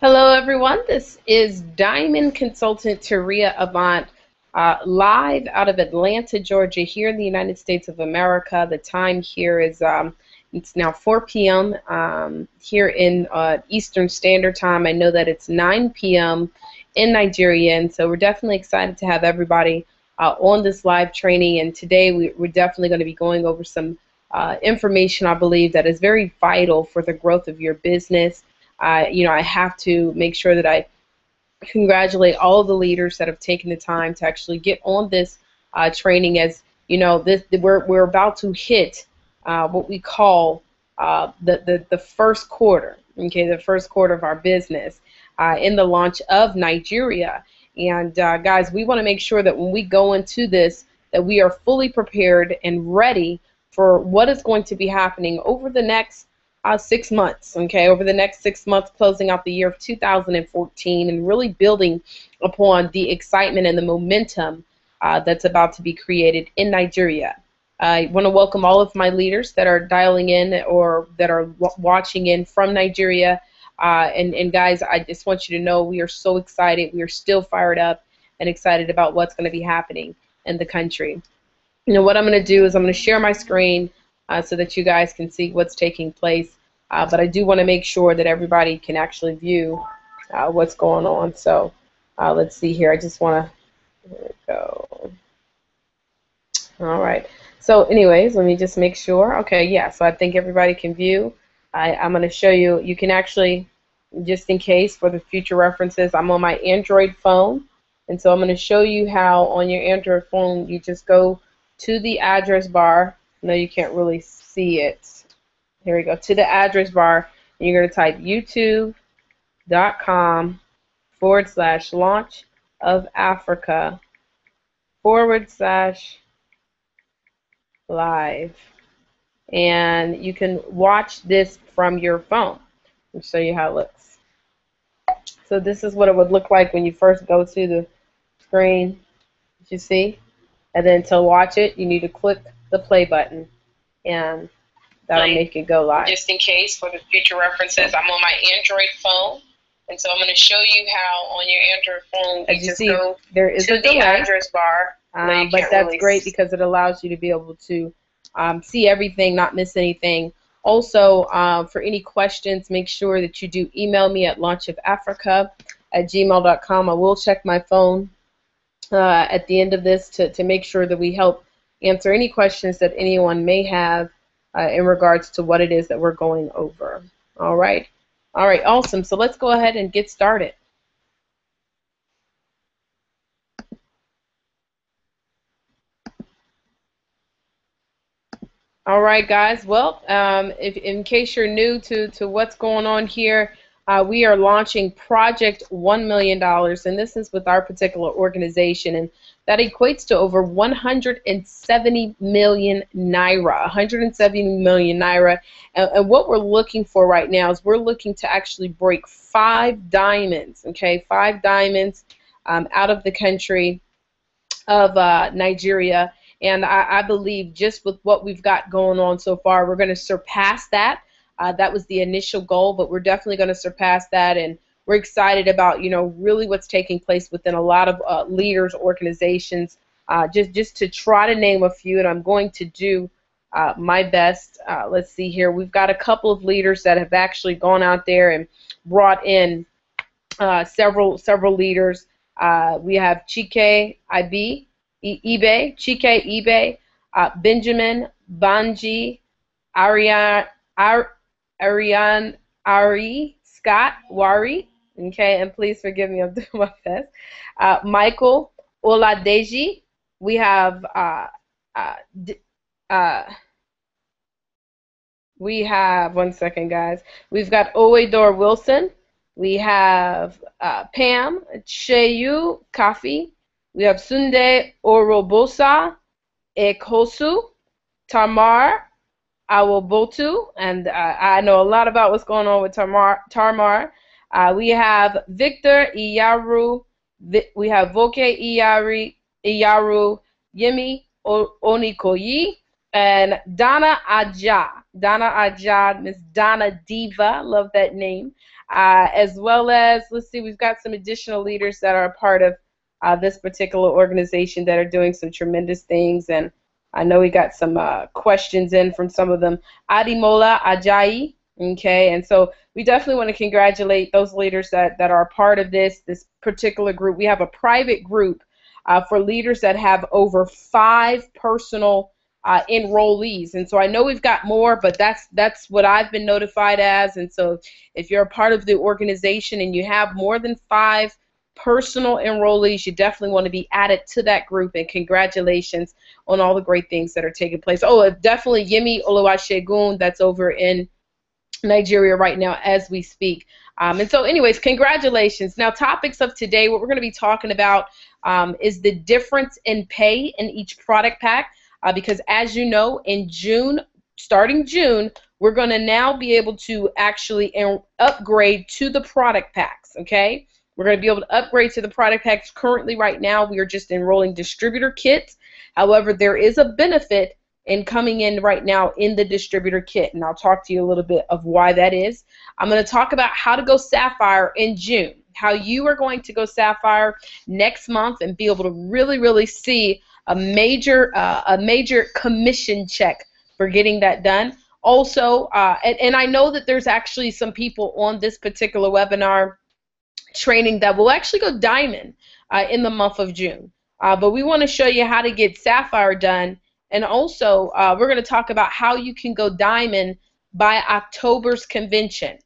Hello, everyone. This is Diamond Consultant Taria Avant, live out of Atlanta, Georgia, here in the United States of America. The time here is it's now 4 p.m. Here in Eastern Standard Time. I know that it's 9 p.m. in Nigeria, and so we're definitely excited to have everybody on this live training. And today we're definitely going to be going over some information, I believe, that is very vital for the growth of your business. I have to make sure that I congratulate all of the leaders that have taken the time to actually get on this training. As you know, we're about to hit what we call the first quarter. Okay, the first quarter of our business in the launch of Nigeria. And guys, we want to make sure that when we go into this, that we are fully prepared and ready for what is going to be happening over the next 6 months, okay, over the next 6 months, closing out the year of 2014 and really building upon the excitement and the momentum that's about to be created in Nigeria. I want to welcome all of my leaders that are dialing in or that are watching in from Nigeria. And guys, I just want you to know we are so excited. We are still fired up and excited about what's going to be happening in the country. You know, what I'm going to do is I'm going to share my screen so that you guys can see what's taking place. But I do want to make sure that everybody can actually view what's going on. So let's see here. I just want to, there we go. All right. So anyways, let me just make sure. Okay, yeah, so I think everybody can view. I'm going to show you. You can actually, just in case for the future references, I'm on my Android phone. And so I'm going to show you how on your Android phone you just go to the address bar. No, you can't really see it. Here we go, to the address bar, and you're going to type youtube.com/launchofafrica/live. And you can watch this from your phone. I'll show you how it looks. So this is what it would look like when you first go to the screen, you see? And then to watch it, you need to click the play button, and that'll make it go live. Just in case for the future references, I'm on my Android phone, and so I'm going to show you how on your Android phone you just go there is a delay, the address bar. But that's great because it allows you to be able to see everything, not miss anything. Also, for any questions, make sure that you do email me at launchofafrica@gmail.com. I will check my phone at the end of this to make sure that we help answer any questions that anyone may have in regards to what it is that we're going over. All right, awesome. So let's go ahead and get started. All right, guys. Well, in case you're new to what's going on here, we are launching Project $1 million, and this is with our particular organization, and that equates to over 170 million naira, 170 million naira. And what we're looking for right now is we're looking to actually break 5 diamonds, okay, 5 diamonds out of the country of Nigeria. And I believe just with what we've got going on so far, we're going to surpass that. That was the initial goal, but we're definitely going to surpass that, and we're excited about, you know, really what's taking place within a lot of leaders, organizations, just to try to name a few, and I'm going to do my best. Let's see here. We've got a couple of leaders that have actually gone out there and brought in several leaders. We have Chike Ibe, Benjamin Banji, Ariane Ari, Scott Wari, okay, and please forgive me, I'm doing my best. Michael Oladeji. We have one second, guys. We've got Owedor Wilson. We have Pam Cheyu Kafi. We have Sunde Orobosa Ekosu, Tamar Awobotu, and I know a lot about what's going on with Tamar. We have Victor Iyaru. We have Voke Iyaru, Yemi Onikoyi, And Donna Aja. Donna Aja, Miss Donna Diva, love that name. As well as, let's see, we've got some additional leaders that are a part of this particular organization that are doing some tremendous things. And I know we got some questions in from some of them. Adimola Ajayi, okay, and so we definitely want to congratulate those leaders that are a part of this particular group. We have a private group for leaders that have over 5 personal enrollees, and so I know we've got more, but that's what I've been notified as. And so if you're a part of the organization and you have more than 5 personal enrollees, you definitely want to be added to that group, and congratulations on all the great things that are taking place. Oh, definitely Yemi Oluwasegun, that's over in Nigeria right now as we speak. And so anyways, congratulations. Now, topics of today, what we're going to be talking about is the difference in pay in each product pack, because as you know, in June, starting June, we're going to now be able to actually upgrade to the product packs, okay? We're going to be able to upgrade to the product packs. Currently, right now, we are just enrolling distributor kits. However, there is a benefit in coming in right now in the distributor kit, and I'll talk to you a little bit of why that is. I'm going to talk about how to go Sapphire in June, how you are going to go Sapphire next month and be able to really see a major commission check for getting that done. Also, and I know that there's actually some people on this particular webinar training that will actually go diamond in the month of June. But we want to show you how to get Sapphire done, and also we're going to talk about how you can go diamond by October's convention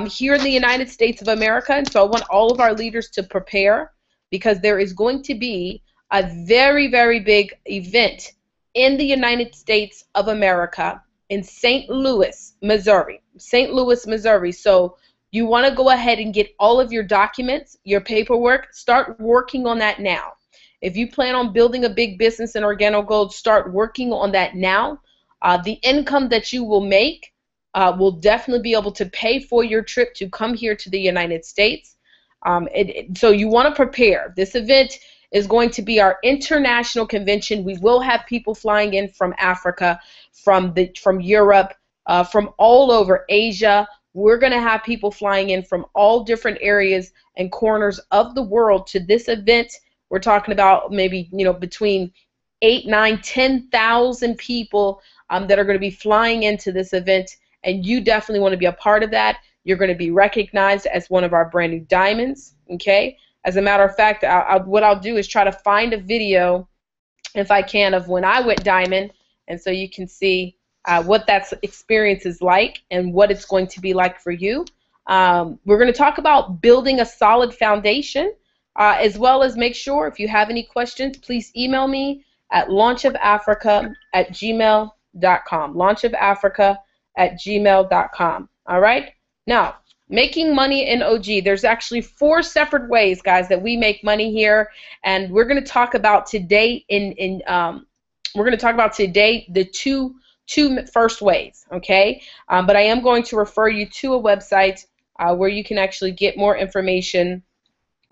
here in the United States of America. And so I want all of our leaders to prepare, because there is going to be a very big event in the United States of America in St. Louis, Missouri. St. Louis, Missouri. So you want to go ahead and get all of your documents, your paperwork, start working on that now. If you plan on building a big business in organogold, start working on that now. The income that you will make will definitely be able to pay for your trip to come here to the United States. So you want to prepare. This event is going to be our international convention. We will have people flying in from Africa, from Europe, from all over Asia. We're going to have people flying in from all different areas and corners of the world to this event. We're talking about maybe, between 8, 9, 10,000 people that are going to be flying into this event, and you definitely want to be a part of that. You're going to be recognized as one of our brand new diamonds, okay? As a matter of fact, what I'll do is try to find a video, if I can, of when I went diamond, and so you can see what that experience is like and what it's going to be like for you. We're going to talk about building a solid foundation, as well as make sure if you have any questions, please email me at launchofafrica@gmail.com. launchofafrica@gmail.com. All right? Now, making money in OG. There's actually 4 separate ways, guys, that we make money here, and we're going to talk about today the two first ways, okay? But I am going to refer you to a website where you can actually get more information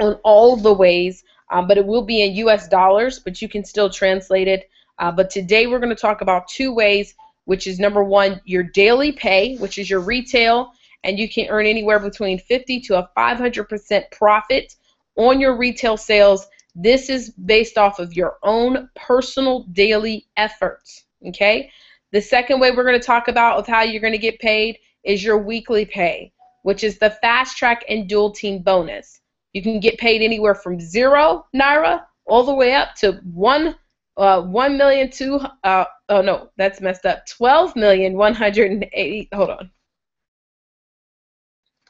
on all the ways, but it will be in US dollars, but you can still translate it. But today we're going to talk about 2 ways, which is number 1, your daily pay, which is your retail, and you can earn anywhere between 50 to a 500% profit on your retail sales. This is based off of your own personal daily efforts, okay? The second way we're going to talk about of how you're going to get paid is your weekly pay, which is the fast track and dual team bonus. You can get paid anywhere from 0 Naira all the way up to 12,180. Hold on.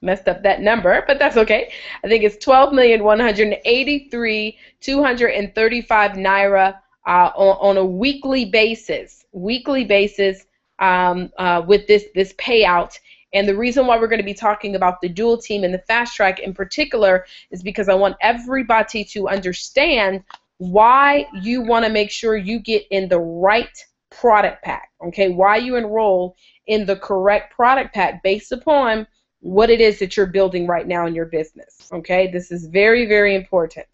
Messed up that number, but that's okay. I think it's 12,183,235 Naira on a weekly basis. With this payout. And the reason why we're going to be talking about the dual team and the fast track in particular is because I want everybody to understand why you want to make sure you get in the right product pack, okay? Why you enroll in the correct product pack based upon what it is that you're building right now in your business, okay? This is very important.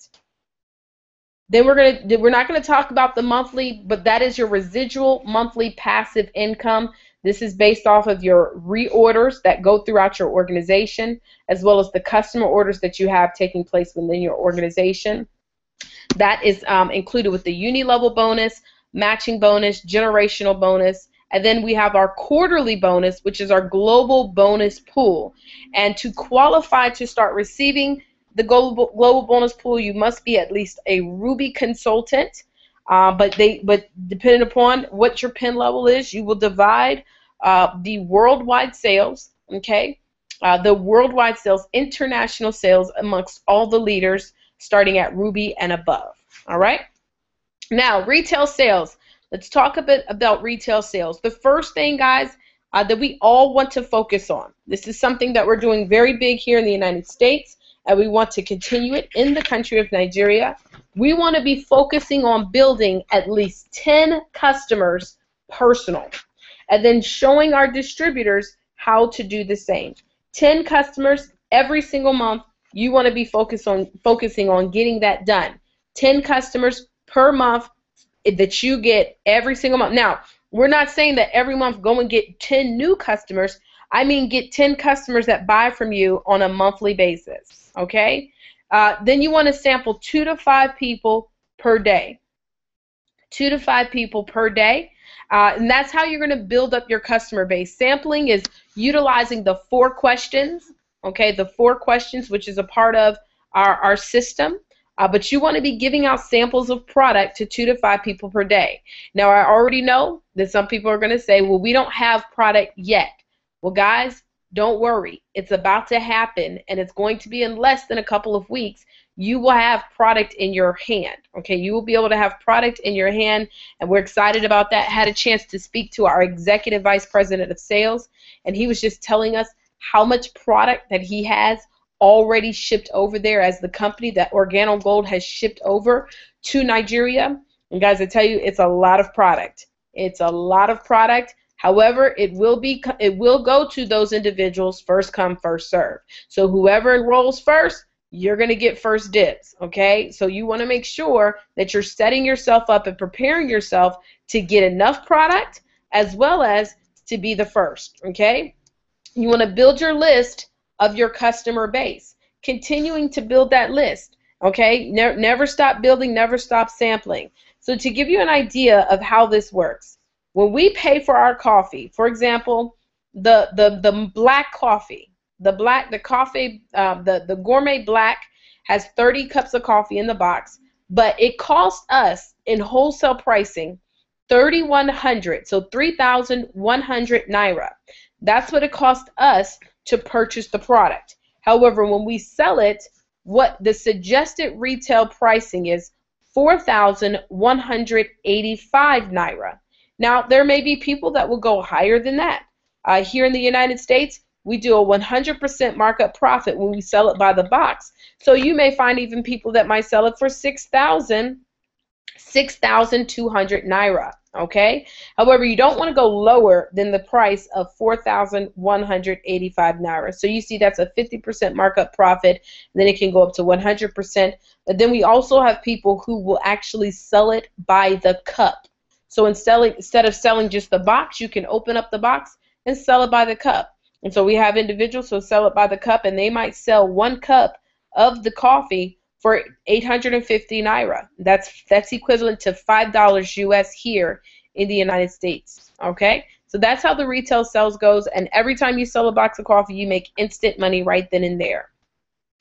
Then we're not gonna talk about the monthly, but that is your residual monthly passive income. This is based off of your reorders that go throughout your organization, as well as the customer orders that you have taking place within your organization. That is included with the uni-level bonus, matching bonus, generational bonus, and then we have our quarterly bonus, which is our global bonus pool. And to qualify to start receiving the global bonus pool, you must be at least a Ruby consultant. But depending upon what your PIN level is, you will divide the worldwide sales, okay, the worldwide sales, international sales amongst all the leaders starting at Ruby and above. All right. Now, retail sales. Let's talk a bit about retail sales. The first thing, guys, that we all want to focus on. This is something that we're doing very big here in the United States, and we want to continue it in the country of Nigeria. We want to be focusing on building at least 10 customers personal, and then showing our distributors how to do the same. 10 customers every single month. You want to be focusing on getting that done. 10 customers per month that you get every single month. Now, we're not saying that every month go and get 10 new customers. I mean get 10 customers that buy from you on a monthly basis, okay? Then you want to sample 2 to 5 people per day. 2 to 5 people per day. And that's how you're going to build up your customer base. Sampling is utilizing the 4 questions, okay, the 4 questions, which is a part of our system. But you want to be giving out samples of product to 2 to 5 people per day. Now, I already know that some people are going to say, well, we don't have product yet. Well, guys, don't worry. It's about to happen, and it's going to be in less than a couple of weeks. You will have product in your hand. Okay, you will be able to have product in your hand, and we're excited about that. Had a chance to speak to our executive vice president of sales, and he was just telling us how much product that he has already shipped over there as the company that Organo Gold has shipped over to Nigeria. And guys, I tell you, it's a lot of product. It's a lot of product. However, it will go to those individuals first come, first serve. So whoever enrolls first, you're going to get first dibs, okay? So you want to make sure that you're setting yourself up and preparing yourself to get enough product as well as to be the first, okay? You want to build your list of your customer base, continuing to build that list, okay? Never stop building, never stop sampling. So to give you an idea of how this works, when we pay for our coffee, for example, the black coffee, the gourmet black has 30 cups of coffee in the box, but it costs us in wholesale pricing 3,100, so 3,100 naira. That's what it costs us to purchase the product. However, when we sell it, what the suggested retail pricing is 4,185 naira. Now, there may be people that will go higher than that. Here in the United States, we do a 100% markup profit when we sell it by the box. So you may find even people that might sell it for 6,200 naira. Okay. However, you don't want to go lower than the price of 4,185 naira. So you see that's a 50% markup profit. And then it can go up to 100%. But then we also have people who will actually sell it by the cup. So instead of selling just the box, you can open up the box and sell it by the cup. And so we have individuals who sell it by the cup, and they might sell 1 cup of the coffee for 850 naira. That's equivalent to $5 US here in the United States. Okay, so that's how the retail sales goes. And every time you sell a box of coffee, you make instant money right then and there.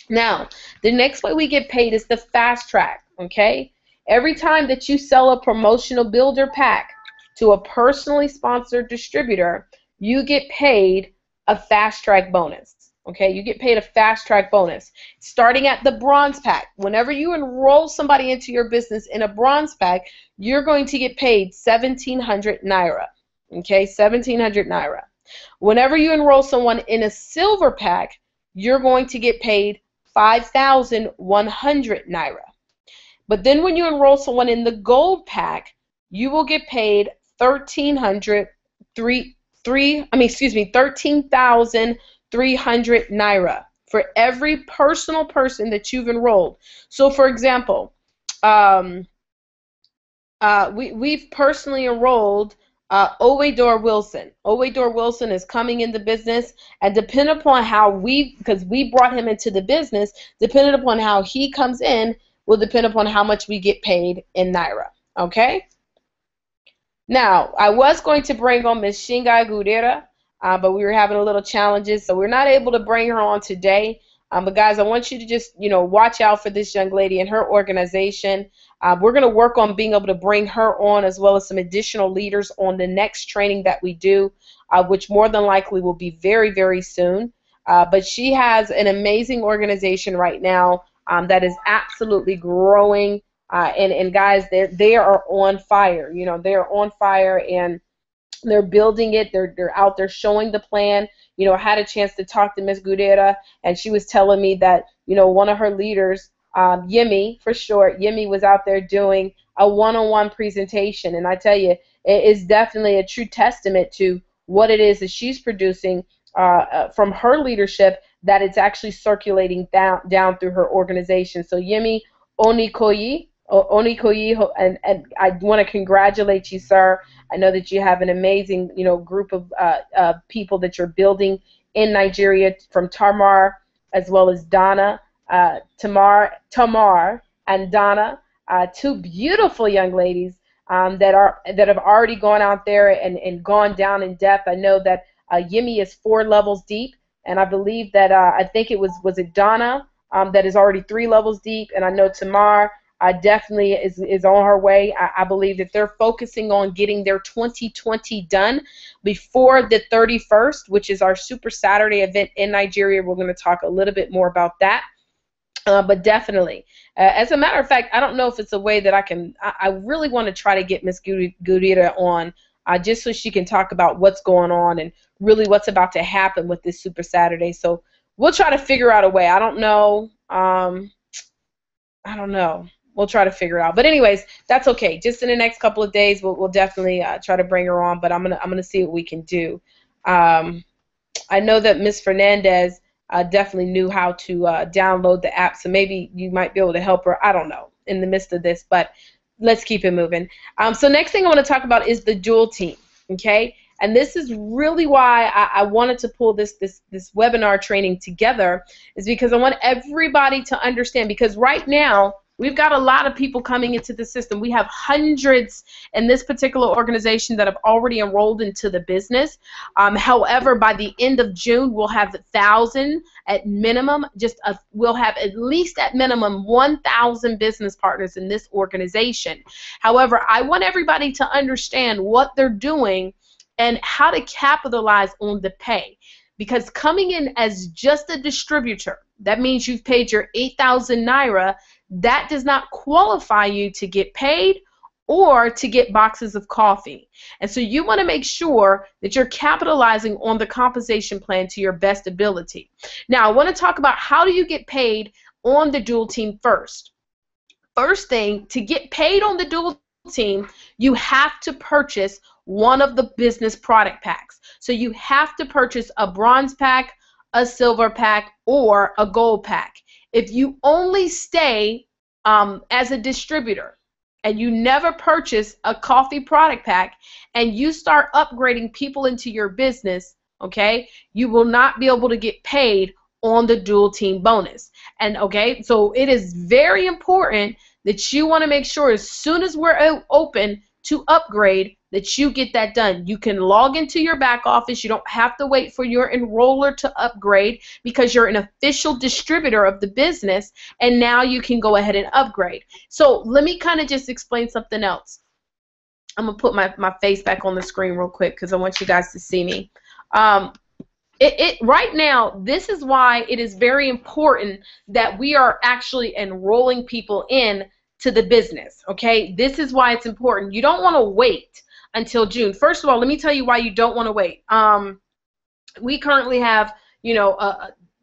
Now, the next way we get paid is the fast track. Okay, every time that you sell a promotional builder pack to a personally sponsored distributor, you get paid a fast track bonus. Okay, you get paid a fast track bonus. Starting at the bronze pack, whenever you enroll somebody into your business in a bronze pack, you're going to get paid 1,700 naira. Okay, 1,700 naira. Whenever you enroll someone in a silver pack, you're going to get paid 5,100 naira. But then when you enroll someone in the gold pack, you will get paid 13,300 naira for every personal person that you've enrolled. So for example, Um, we've personally enrolled Owedor Wilson. Owedor Wilson is coming into business, and depending upon how because we brought him into the business, depending upon how he comes in, will depend upon how much we get paid in Naira. Okay? Now, I was going to bring on Ms. Shingai Gudera, but we were having a little challenges, so we're not able to bring her on today. But guys, I want you to just, watch out for this young lady and her organization. We're going to work on being able to bring her on, as well as some additional leaders on the next training that we do, which more than likely will be very, very soon. But she has an amazing organization right now that is absolutely growing. And guys, they are on fire. They are on fire, and they're building it. They're out there showing the plan. I had a chance to talk to Ms. Gudera, and she was telling me that one of her leaders, Yemi for short, Yemi was out there doing a one-on-one presentation, and I tell you, it is definitely a true testament to what it is that she's producing from her leadership, that it's actually circulating down through her organization. So Yemi Onikoyi, and I want to congratulate you, sir. I know that you have an amazing, group of people that you're building in Nigeria, from Tamar as well as Donna, Tamar and Donna, two beautiful young ladies that have already gone out there and gone down in depth. I know that Yemi is 4 levels deep, and I believe that I think it was it Donna that is already 3 levels deep, and I know Tamar definitely is on her way. I believe that they're focusing on getting their 2020 done before the 31st, which is our Super Saturday event in Nigeria. We're going to talk a little bit more about that. But definitely, as a matter of fact, I don't know if it's a way that I really want to try to get Miss Gudira on, just so she can talk about what's going on and really what's about to happen with this Super Saturday. So we'll try to figure out a way. I don't know. We'll try to figure it out. But anyways, that's okay. Just in the next couple of days, we'll definitely try to bring her on. But I'm gonna see what we can do. I know that Miss Fernandez definitely knew how to download the app, so maybe you might be able to help her. I don't know, in the midst of this, but let's keep it moving. So next thing I want to talk about is the dual team. Okay, and this is really why I wanted to pull this webinar training together, is because I want everybody to understand, because right now we've got a lot of people coming into the system. We have hundreds in this particular organization that have already enrolled into the business. However, by the end of June, we'll have 1,000 at minimum. We'll have at least at minimum 1,000 business partners in this organization. However, I want everybody to understand what they're doing and how to capitalize on the pay. Because coming in as just a distributor, that means you've paid your 8,000 Naira, that does not qualify you to get paid or to get boxes of coffee. And so you want to make sure that you're capitalizing on the compensation plan to your best ability. Now, I want to talk about how do you get paid on the dual team first. First thing, to get paid on the dual team, you have to purchase one of the business product packs. So you have to purchase a bronze pack, a silver pack, or a gold pack. If you only stay as a distributor and you never purchase a coffee product pack and you start upgrading people into your business, okay, you will not be able to get paid on the dual team bonus. And okay, so it is very important that you want to make sure as soon as we're open to upgrade that you get that done. You can log into your back office. You don't have to wait for your enroller to upgrade because you're an official distributor of the business, and now you can go ahead and upgrade. So let me kind of just explain something else. I'm going to put my face back on the screen real quick because I want you guys to see me. Right now, this is why it is very important that we are actually enrolling people in to the business, okay? This is why it's important. You don't want to wait until June. First of all, let me tell you why you don't want to wait. We currently have,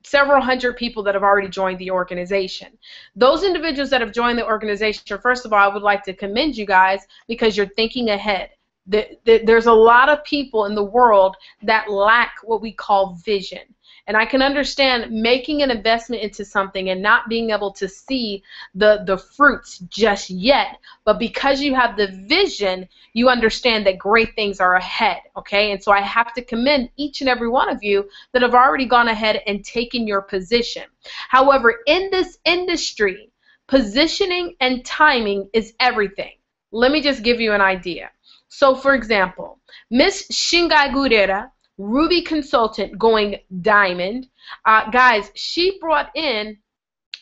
several hundred people that have already joined the organization. Those individuals that have joined the organization, first of all, I would like to commend you guys because you're thinking ahead. There's a lot of people in the world that lack what we call vision. And I can understand making an investment into something and not being able to see the fruits just yet. But because you have the vision, you understand that great things are ahead, okay? And so I have to commend each and every one of you that have already gone ahead and taken your position. However, in this industry, positioning and timing is everything. Let me just give you an idea. So, for example, Miss Shingai Gurera, Ruby consultant going diamond, guys, she brought in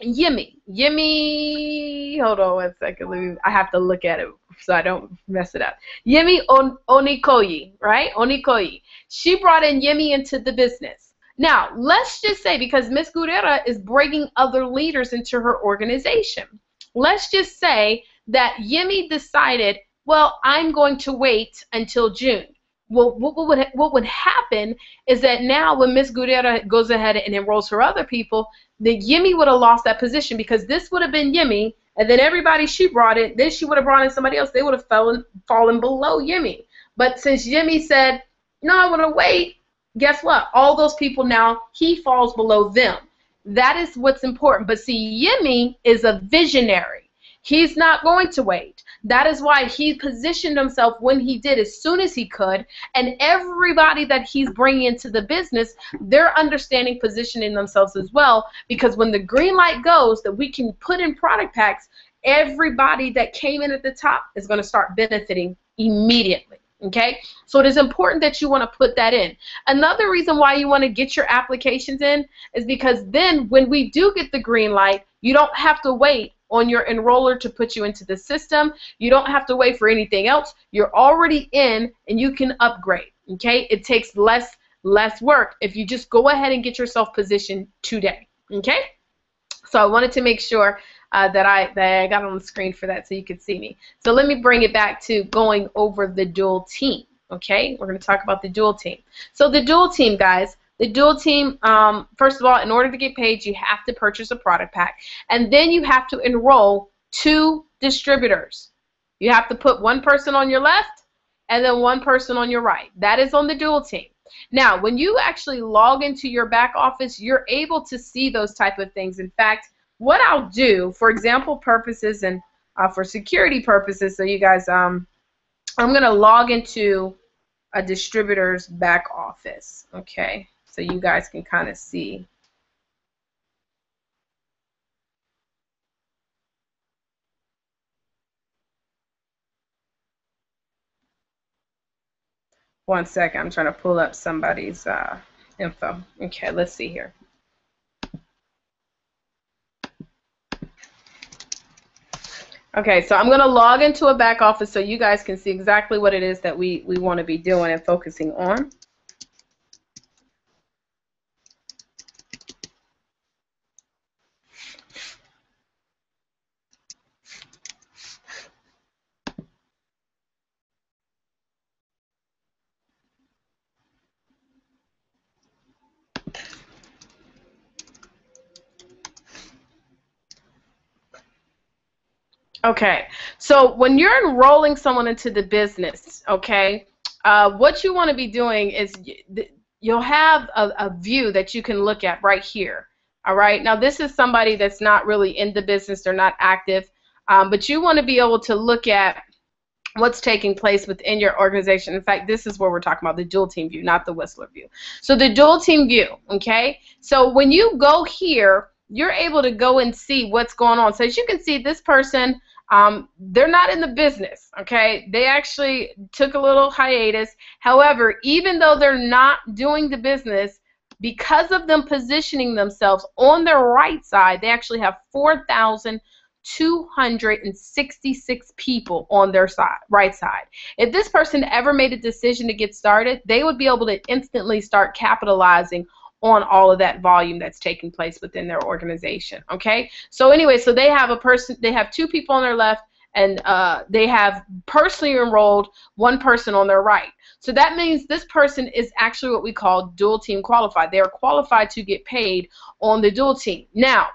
Yemi, hold on one second. I have to look at it so I don't mess it up. Yemi Onikoyi, right? Onikoyi. She brought in Yemi into the business. Now, let's just say, because Miss Gurera is bringing other leaders into her organization, let's just say that Yemi decided, well, I'm going to wait until June. Well, what would happen is that now when Miss Gurera goes ahead and enrolls her other people, the Yemi would have lost that position, because this would have been Yemi, and then everybody she brought in, then she would have brought in somebody else. They would have fallen below Yemi. But since Yemi said, no, I want to wait, guess what? All those people now, he falls below them. That is what's important. But see, Yemi is a visionary. He's not going to wait. That is why he positioned himself when he did, as soon as he could. And everybody that he's bringing into the business, they're understanding positioning themselves as well. Because when the green light goes that we can put in product packs, everybody that came in at the top is going to start benefiting immediately. Okay? So it is important that you want to put that in. Another reason why you want to get your applications in is because then when we do get the green light, you don't have to wait on your enroller to put you into the system. You don't have to wait for anything else. You're already in and you can upgrade. Okay? It takes less work if you just go ahead and get yourself positioned today. Okay? So I wanted to make sure that I got on the screen for that so you could see me. So let me bring it back to going over the dual team. Okay? We're going to talk about the dual team. So the dual team, guys, the dual team, first of all, in order to get paid, you have to purchase a product pack. And then you have to enroll 2 distributors. You have to put one person on your left and then one person on your right. That is on the dual team. Now, when you actually log into your back office, you're able to see those type of things. In fact, what I'll do, for example purposes and for security purposes, so you guys, I'm going to log into a distributor's back office, okay, so you guys can kind of see. One second, I'm trying to pull up somebody's info. Okay, let's see here. Okay, so I'm going to log into a back office so you guys can see exactly what it is that we want to be doing and focusing on. Okay, so when you're enrolling someone into the business, okay, what you want to be doing is you'll have a view that you can look at right here. All right, now this is somebody that's not really in the business, they're not active, but you want to be able to look at what's taking place within your organization. In fact, this is where we're talking about the dual team view, not the Whistler view. So the dual team view, okay, so when you go here, you're able to go and see what's going on. So as you can see, this person, they're not in the business, okay? They actually took a little hiatus. However, even though they're not doing the business, because of them positioning themselves on their right side, they actually have 4,266 people on their side, right side. If this person ever made a decision to get started, they would be able to instantly start capitalizing on all of that volume that's taking place within their organization. Okay, so anyway, so they have they have 2 people on their left, and they have personally enrolled 1 person on their right. So that means this person is actually what we call dual team qualified. They are qualified to get paid on the dual team. Now,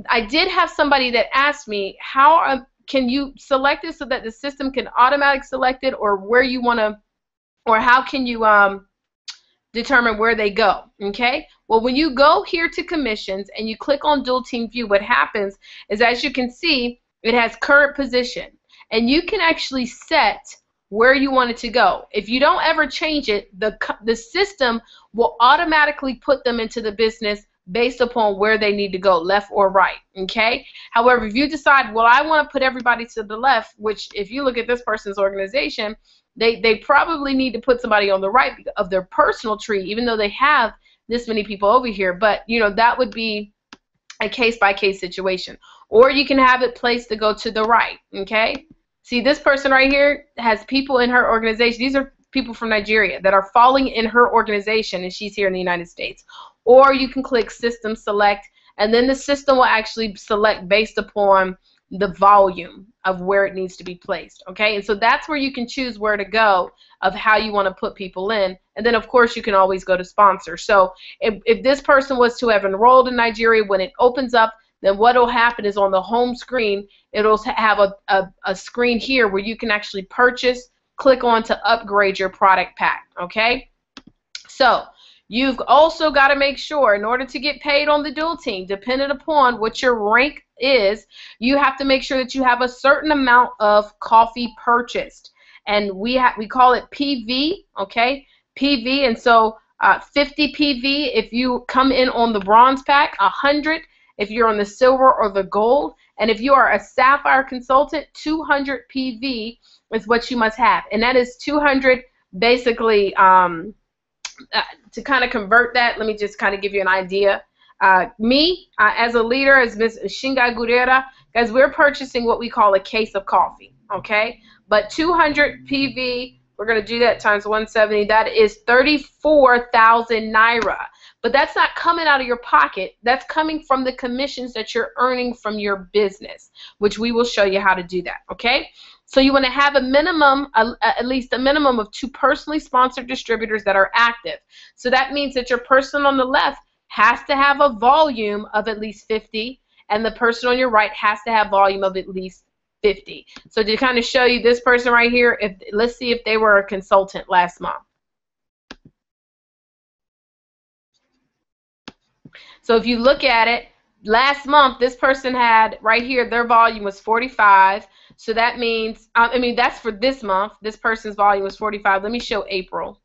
I did have somebody that asked me, how can you select it so that the system can automatically select it, or where you want to, or how can you determine where they go? Okay, Well, when you go here to commissions and you click on dual team view, what happens is, as you can see, it has current position, and you can actually set where you want it to go. If you don't ever change it, the system will automatically put them into the business based upon where they need to go, left or right, okay? However, if you decide, well, I want to put everybody to the left, which if you look at this person's organization, they probably need to put somebody on the right of their personal tree, even though they have this many people over here. But, you know, that would be a case-by-case situation. Or you can have it placed to go to the right, okay? See, this person right here has people in her organization. These are people from Nigeria that are falling in her organization, and she's here in the United States. Or you can click System Select, and then the system will actually select based upon the volume of where it needs to be placed, okay? And so that's where you can choose where to go of how you want to put people in. And then, of course, you can always go to sponsor. So if this person was to have enrolled in Nigeria, when it opens up, then what will happen is on the home screen, it'll have a screen here where you can actually purchase, click on to upgrade your product pack, okay? So you've also got to make sure, in order to get paid on the dual team, depending upon what your rank is, you have to make sure that you have a certain amount of coffee purchased. And we call it PV, okay? PV, and so 50 PV if you come in on the bronze pack, 100 if you're on the silver or the gold, and if you are a sapphire consultant, 200 PV is what you must have. And that is 200 basically, to kind of convert that, let me just kind of give you an idea. As a leader, as Ms. Shinga Gurera, guys, we're purchasing what we call a case of coffee, okay? But 200 PV, we're going to do that times 170, that is 34,000 Naira. But that's not coming out of your pocket. That's coming from the commissions that you're earning from your business, which we will show you how to do that, okay? So you want to have a minimum, at least a minimum of 2 personally sponsored distributors that are active. So that means that your person on the left has to have a volume of at least 50, and the person on your right has to have volume of at least 50. So to kind of show you this person right here, let's see if they were a consultant last month. So if you look at it, last month this person had, right here, their volume was 45. So that means, I mean, that's for this month. This person's volume was 45. Let me show April.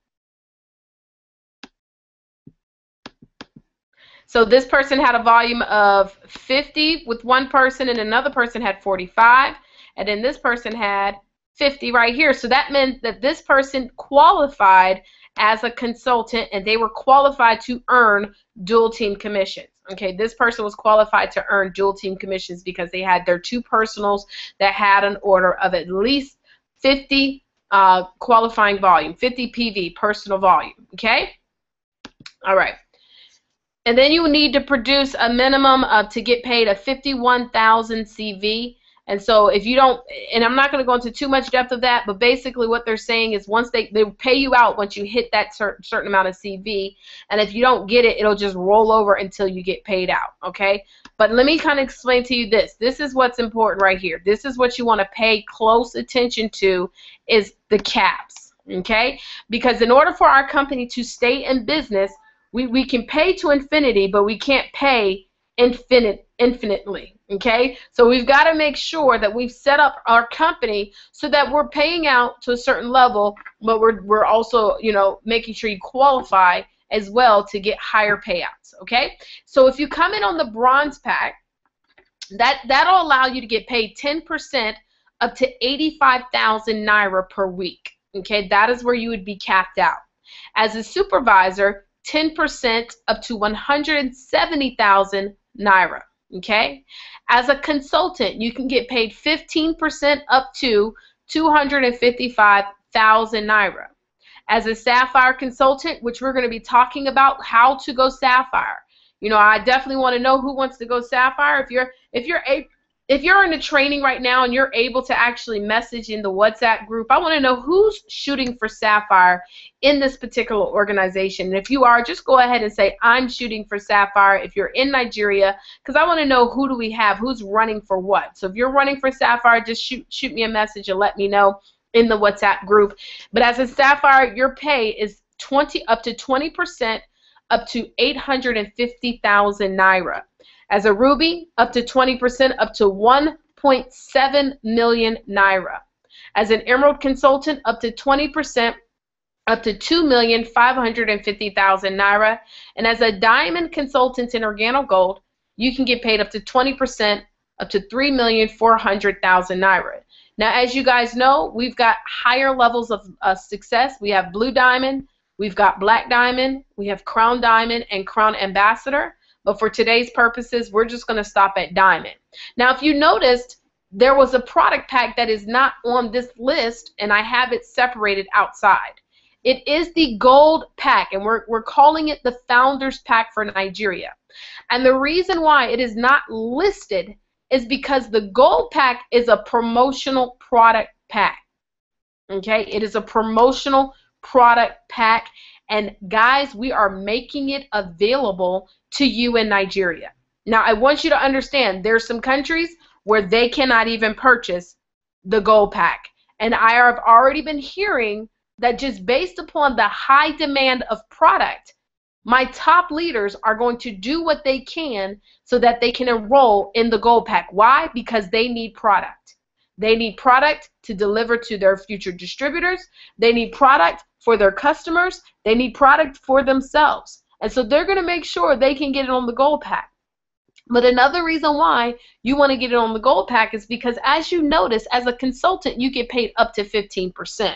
So this person had a volume of 50 with one person, and another person had 45. And then this person had 50 right here. So that meant that this person qualified as a consultant, and they were qualified to earn dual team commissions. Okay, this person was qualified to earn dual team commissions because they had their 2 personals that had an order of at least 50 qualifying volume, 50 PV, personal volume. Okay? All right. And then you need to produce a minimum of, to get paid, a 51,000 CV. And so if you don't, and I'm not going to go into too much depth of that, but basically what they're saying is once they pay you out once you hit that certain amount of CV, and if you don't get it, it'll just roll over until you get paid out, okay? But let me kind of explain to you this. This is what's important right here. This is what you want to pay close attention to, is the caps, okay? Because in order for our company to stay in business, we can pay to infinity, but we can't pay infinitely. Okay, so we've got to make sure that we've set up our company so that we're paying out to a certain level, but we're also, you know, making sure you qualify as well to get higher payouts. Okay, so if you come in on the bronze pack, that'll allow you to get paid 10% up to 85,000 Naira per week. Okay, that is where you would be capped out. As a supervisor, 10% up to 170,000 Naira. Okay, as a consultant, you can get paid 15% up to 255,000 Naira. As a sapphire consultant, which we're going to be talking about how to go sapphire. You know, I definitely want to know who wants to go sapphire. If you're in the training right now and you're able to actually message in the WhatsApp group, I want to know who's shooting for sapphire in this particular organization. And if you are, just go ahead and say, I'm shooting for sapphire if you're in Nigeria, because I want to know who do we have, who's running for what. So if you're running for sapphire, just shoot me a message and let me know in the WhatsApp group. But as a sapphire, your pay is up to 20% up to 850,000 naira. As a ruby, up to 20%, up to 1.7 million naira. As an emerald consultant, up to 20%, up to 2,550,000 naira. And as a diamond consultant in organo gold, you can get paid up to 20%, up to 3,400,000 naira. Now, as you guys know, we've got higher levels of success. We have blue diamond, we've got black diamond, we have crown diamond, and crown ambassador. But for today's purposes, we're just going to stop at diamond. Now, if you noticed, there was a product pack that is not on this list, and I have it separated outside. It is the gold pack, and we're calling it the Founders Pack for Nigeria. And the reason why it is not listed is because the gold pack is a promotional product pack. Okay, it is a promotional product pack, and guys, we are making it available to you in Nigeria. Now, I want you to understand there's some countries where they cannot even purchase the gold pack, and I have already been hearing that just based upon the high demand of product, my top leaders are going to do what they can so that they can enroll in the gold pack. Why? Because they need product. They need product to deliver to their future distributors. They need product for their customers. They need product for themselves. And so they're going to make sure they can get it on the gold pack. But another reason why you want to get it on the gold pack is because, as you notice, as a consultant, you get paid up to 15%.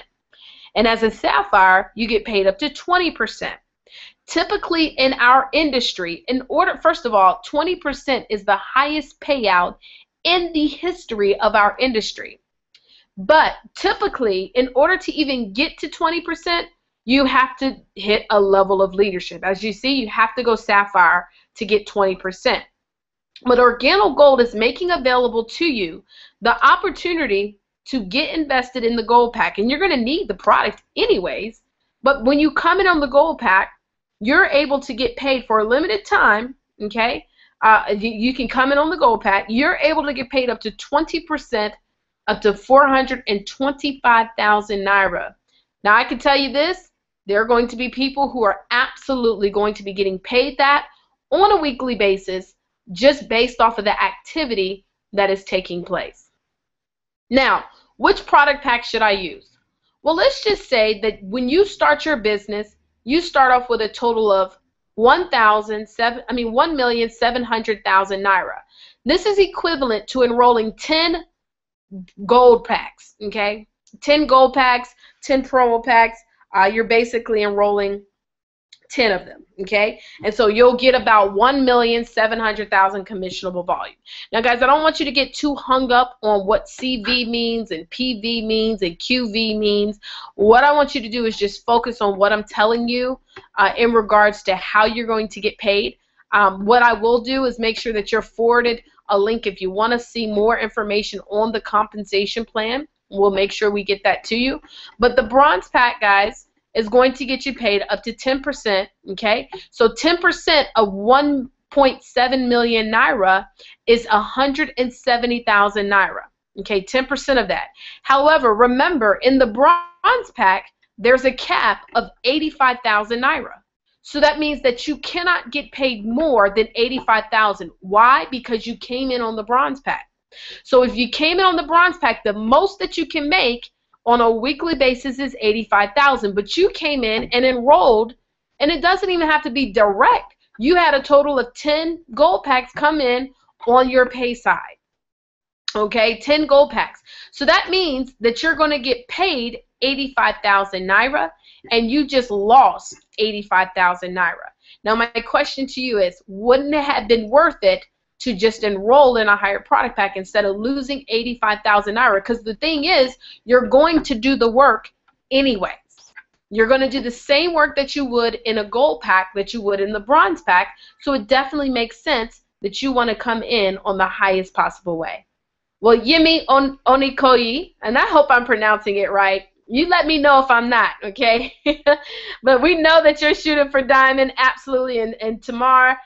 And as a sapphire, you get paid up to 20%. Typically in our industry, first of all, 20% is the highest payout in the history of our industry. But typically, in order to even get to 20%, you have to hit a level of leadership. As you see, you have to go sapphire to get 20%. But Organo Gold is making available to you the opportunity to get invested in the gold pack. And you're going to need the product anyways. But when you come in on the gold pack, you're able to get paid for a limited time, okay? You can come in on the gold pack. You're able to get paid up to 20%, up to 425,000 naira. Now, I can tell you this, there are going to be people who are absolutely going to be getting paid that on a weekly basis just based off of the activity that is taking place. Now, which product pack should I use? Well, let's just say that when you start your business, you start off with a total of 1,700,000 naira. This is equivalent to enrolling 10 gold packs, okay? 10 gold packs, 10 promo packs. You're basically enrolling 10 of them, okay? And so you'll get about 1,700,000 commissionable volume. Now, guys, I don't want you to get too hung up on what CV means and PV means and QV means. What I want you to do is just focus on what I'm telling you in regards to how you're going to get paid. What I will do is make sure that you're forwarded a link if you want to see more information on the compensation plan. We'll make sure we get that to you. But the bronze pack, guys, is going to get you paid up to 10%, okay? So 10% of 1.7 million naira is 170,000 naira, okay? 10% of that. However, remember, in the bronze pack, there's a cap of 85,000 naira. So that means that you cannot get paid more than 85,000. Why? Because you came in on the bronze pack. So if you came in on the bronze pack, the most that you can make on a weekly basis is 85,000, but you came in and enrolled, and it doesn't even have to be direct. You had a total of 10 gold packs come in on your pay side, okay? 10 gold packs. So that means that you're going to get paid 85,000 naira, and you just lost 85,000 naira. Now, my question to you is, wouldn't it have been worth it to just enroll in a higher product pack instead of losing 85,000 naira? Because the thing is, you're going to do the work anyways. You're going to do the same work that you would in a gold pack that you would in the bronze pack, so it definitely makes sense that you want to come in on the highest possible way. Well, Yemi Onikoyi, and I hope I'm pronouncing it right. You let me know if I'm not, okay? But we know that you're shooting for diamond, absolutely. And Tamar,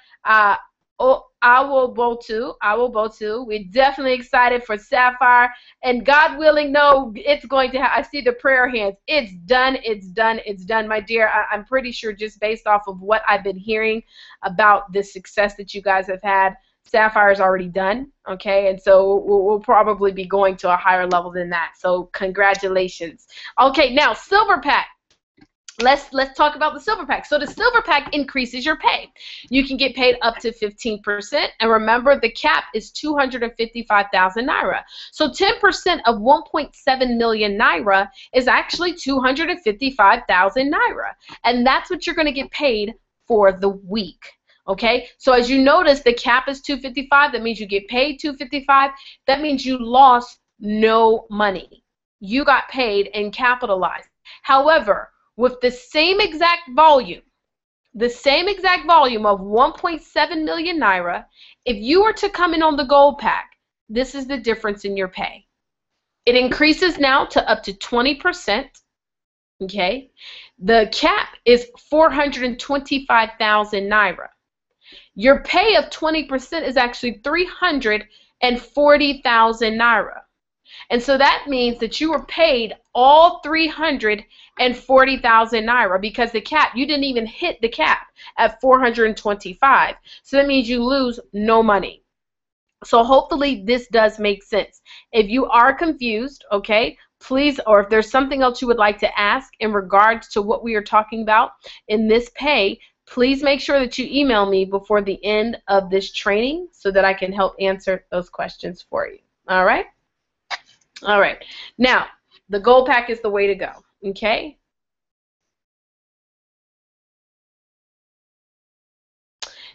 I will bowl too. I will bowl too. We're definitely excited for Sapphire. And God willing, no, it's going to I see the prayer hands. It's done. It's done. It's done, my dear. I'm pretty sure just based off of what I've been hearing about the success that you guys have had, Sapphire is already done, okay? And so we'll probably be going to a higher level than that. So congratulations. Okay, now Silver Pack. Let's talk about the Silver Pack. So the Silver Pack increases your pay. You can get paid up to 15%, and remember the cap is 255,000 naira. So 10% of 1.7 million naira is actually 255,000 naira, and that's what you're going to get paid for the week. Okay, so as you notice, the cap is 255. That means you get paid 255. That means you lost no money. You got paid and capitalized. However, with the same exact volume of 1.7 million naira, if you were to come in on the gold pack, this is the difference in your pay. It increases now to up to 20%. Okay, the cap is 425,000 naira. Your pay of 20% is actually 340,000 naira. And so that means that you were paid all 340,000 naira because the cap, you didn't even hit the cap at 425. So that means you lose no money. So hopefully this does make sense. If you are confused, okay, please, or if there's something else you would like to ask in regards to what we are talking about in this pay, please make sure that you email me before the end of this training so that I can help answer those questions for you. All right? All right. Now, the gold pack is the way to go. Okay?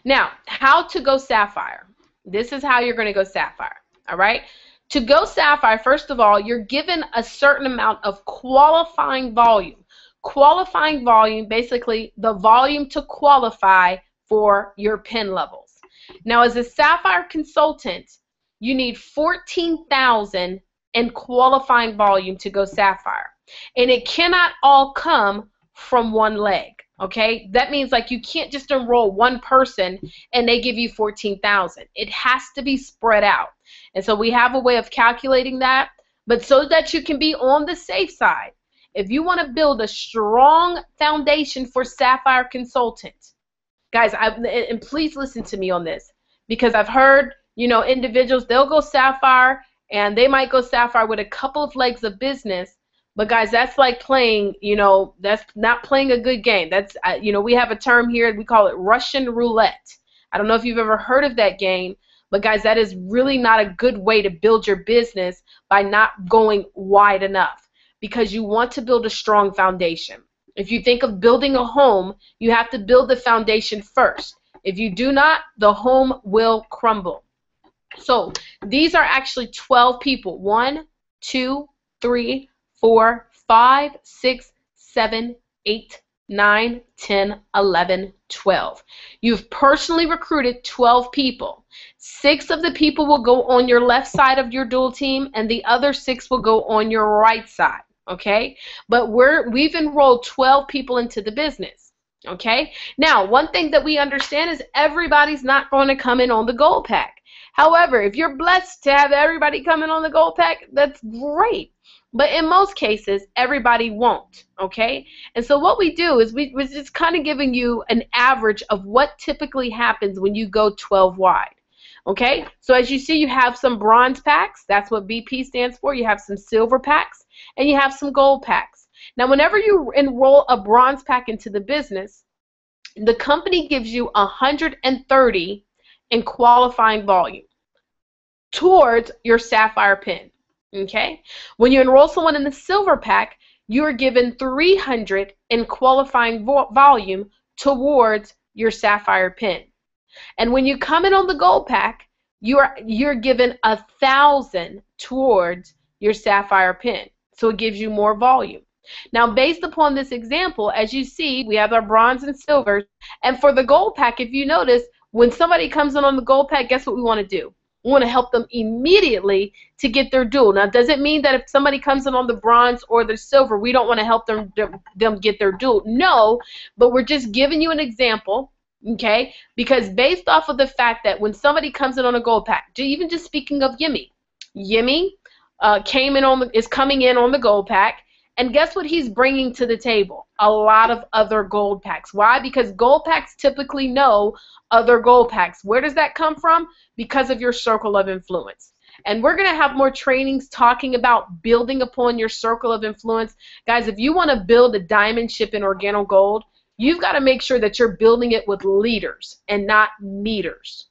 Now, how to go Sapphire. This is how you're going to go Sapphire. All right? To go Sapphire, first of all, you're given a certain amount of qualifying volume. Qualifying volume, basically the volume to qualify for your pin levels. Now, as a Sapphire consultant, you need 14,000 in qualifying volume to go Sapphire. And it cannot all come from one leg, okay? That means like you can't just enroll one person and they give you 14,000. It has to be spread out. And so we have a way of calculating that, but so that you can be on the safe side. If you want to build a strong foundation for Sapphire Consultant, guys, and please listen to me on this, because I've heard, you know, individuals, they'll go Sapphire and they might go Sapphire with a couple of legs of business, but guys, that's like playing, you know, that's not playing a good game. That's, you know, we have a term here, we call it Russian roulette. I don't know if you've ever heard of that game, but guys, that is really not a good way to build your business by not going wide enough. Because you want to build a strong foundation. If you think of building a home, you have to build the foundation first. If you do not, the home will crumble. So these are actually 12 people. 1, 2, 3, 4, 5, 6, 7, 8, 9, 10, 11, 12. You've personally recruited 12 people. 6 of the people will go on your left side of your dual team, and the other 6 will go on your right side. Okay, but we've enrolled 12 people into the business. Okay, now one thing that we understand is everybody's not going to come in on the gold pack. However, if you're blessed to have everybody come in on the gold pack, that's great. But in most cases, everybody won't. Okay, and so what we do is we're just kind of giving you an average of what typically happens when you go 12 wide. Okay, so as you see, you have some bronze packs. That's what BP stands for. You have some silver packs, and you have some gold packs. Now, whenever you enroll a bronze pack into the business, the company gives you 130 in qualifying volume towards your Sapphire pin. Okay, when you enroll someone in the silver pack, you are given 300 in qualifying volume towards your Sapphire pin. And when you come in on the gold pack, you're given 1,000 towards your Sapphire pin. So it gives you more volume. Now, based upon this example, as you see, we have our bronze and silvers. And for the gold pack, if you notice, when somebody comes in on the gold pack, guess what we want to do? We want to help them immediately to get their dual. Now, does it mean that if somebody comes in on the bronze or the silver, we don't want to help them get their dual? No, but we're just giving you an example. okay? Because based off of the fact that when somebody comes in on a gold pack, even just speaking of Yimmy is coming in on the gold pack, and guess what he's bringing to the table? A lot of other gold packs. Why? Because gold packs typically know other gold packs. Where does that come from? Because of your circle of influence. And we're going to have more trainings talking about building upon your circle of influence. Guys, if you want to build a diamond ship in organo gold, you've got to make sure that you're building it with leaders and not meters.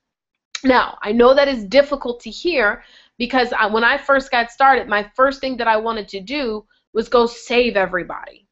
Now, I know that is difficult to hear because when I first got started, my first thing that I wanted to do was go save everybody.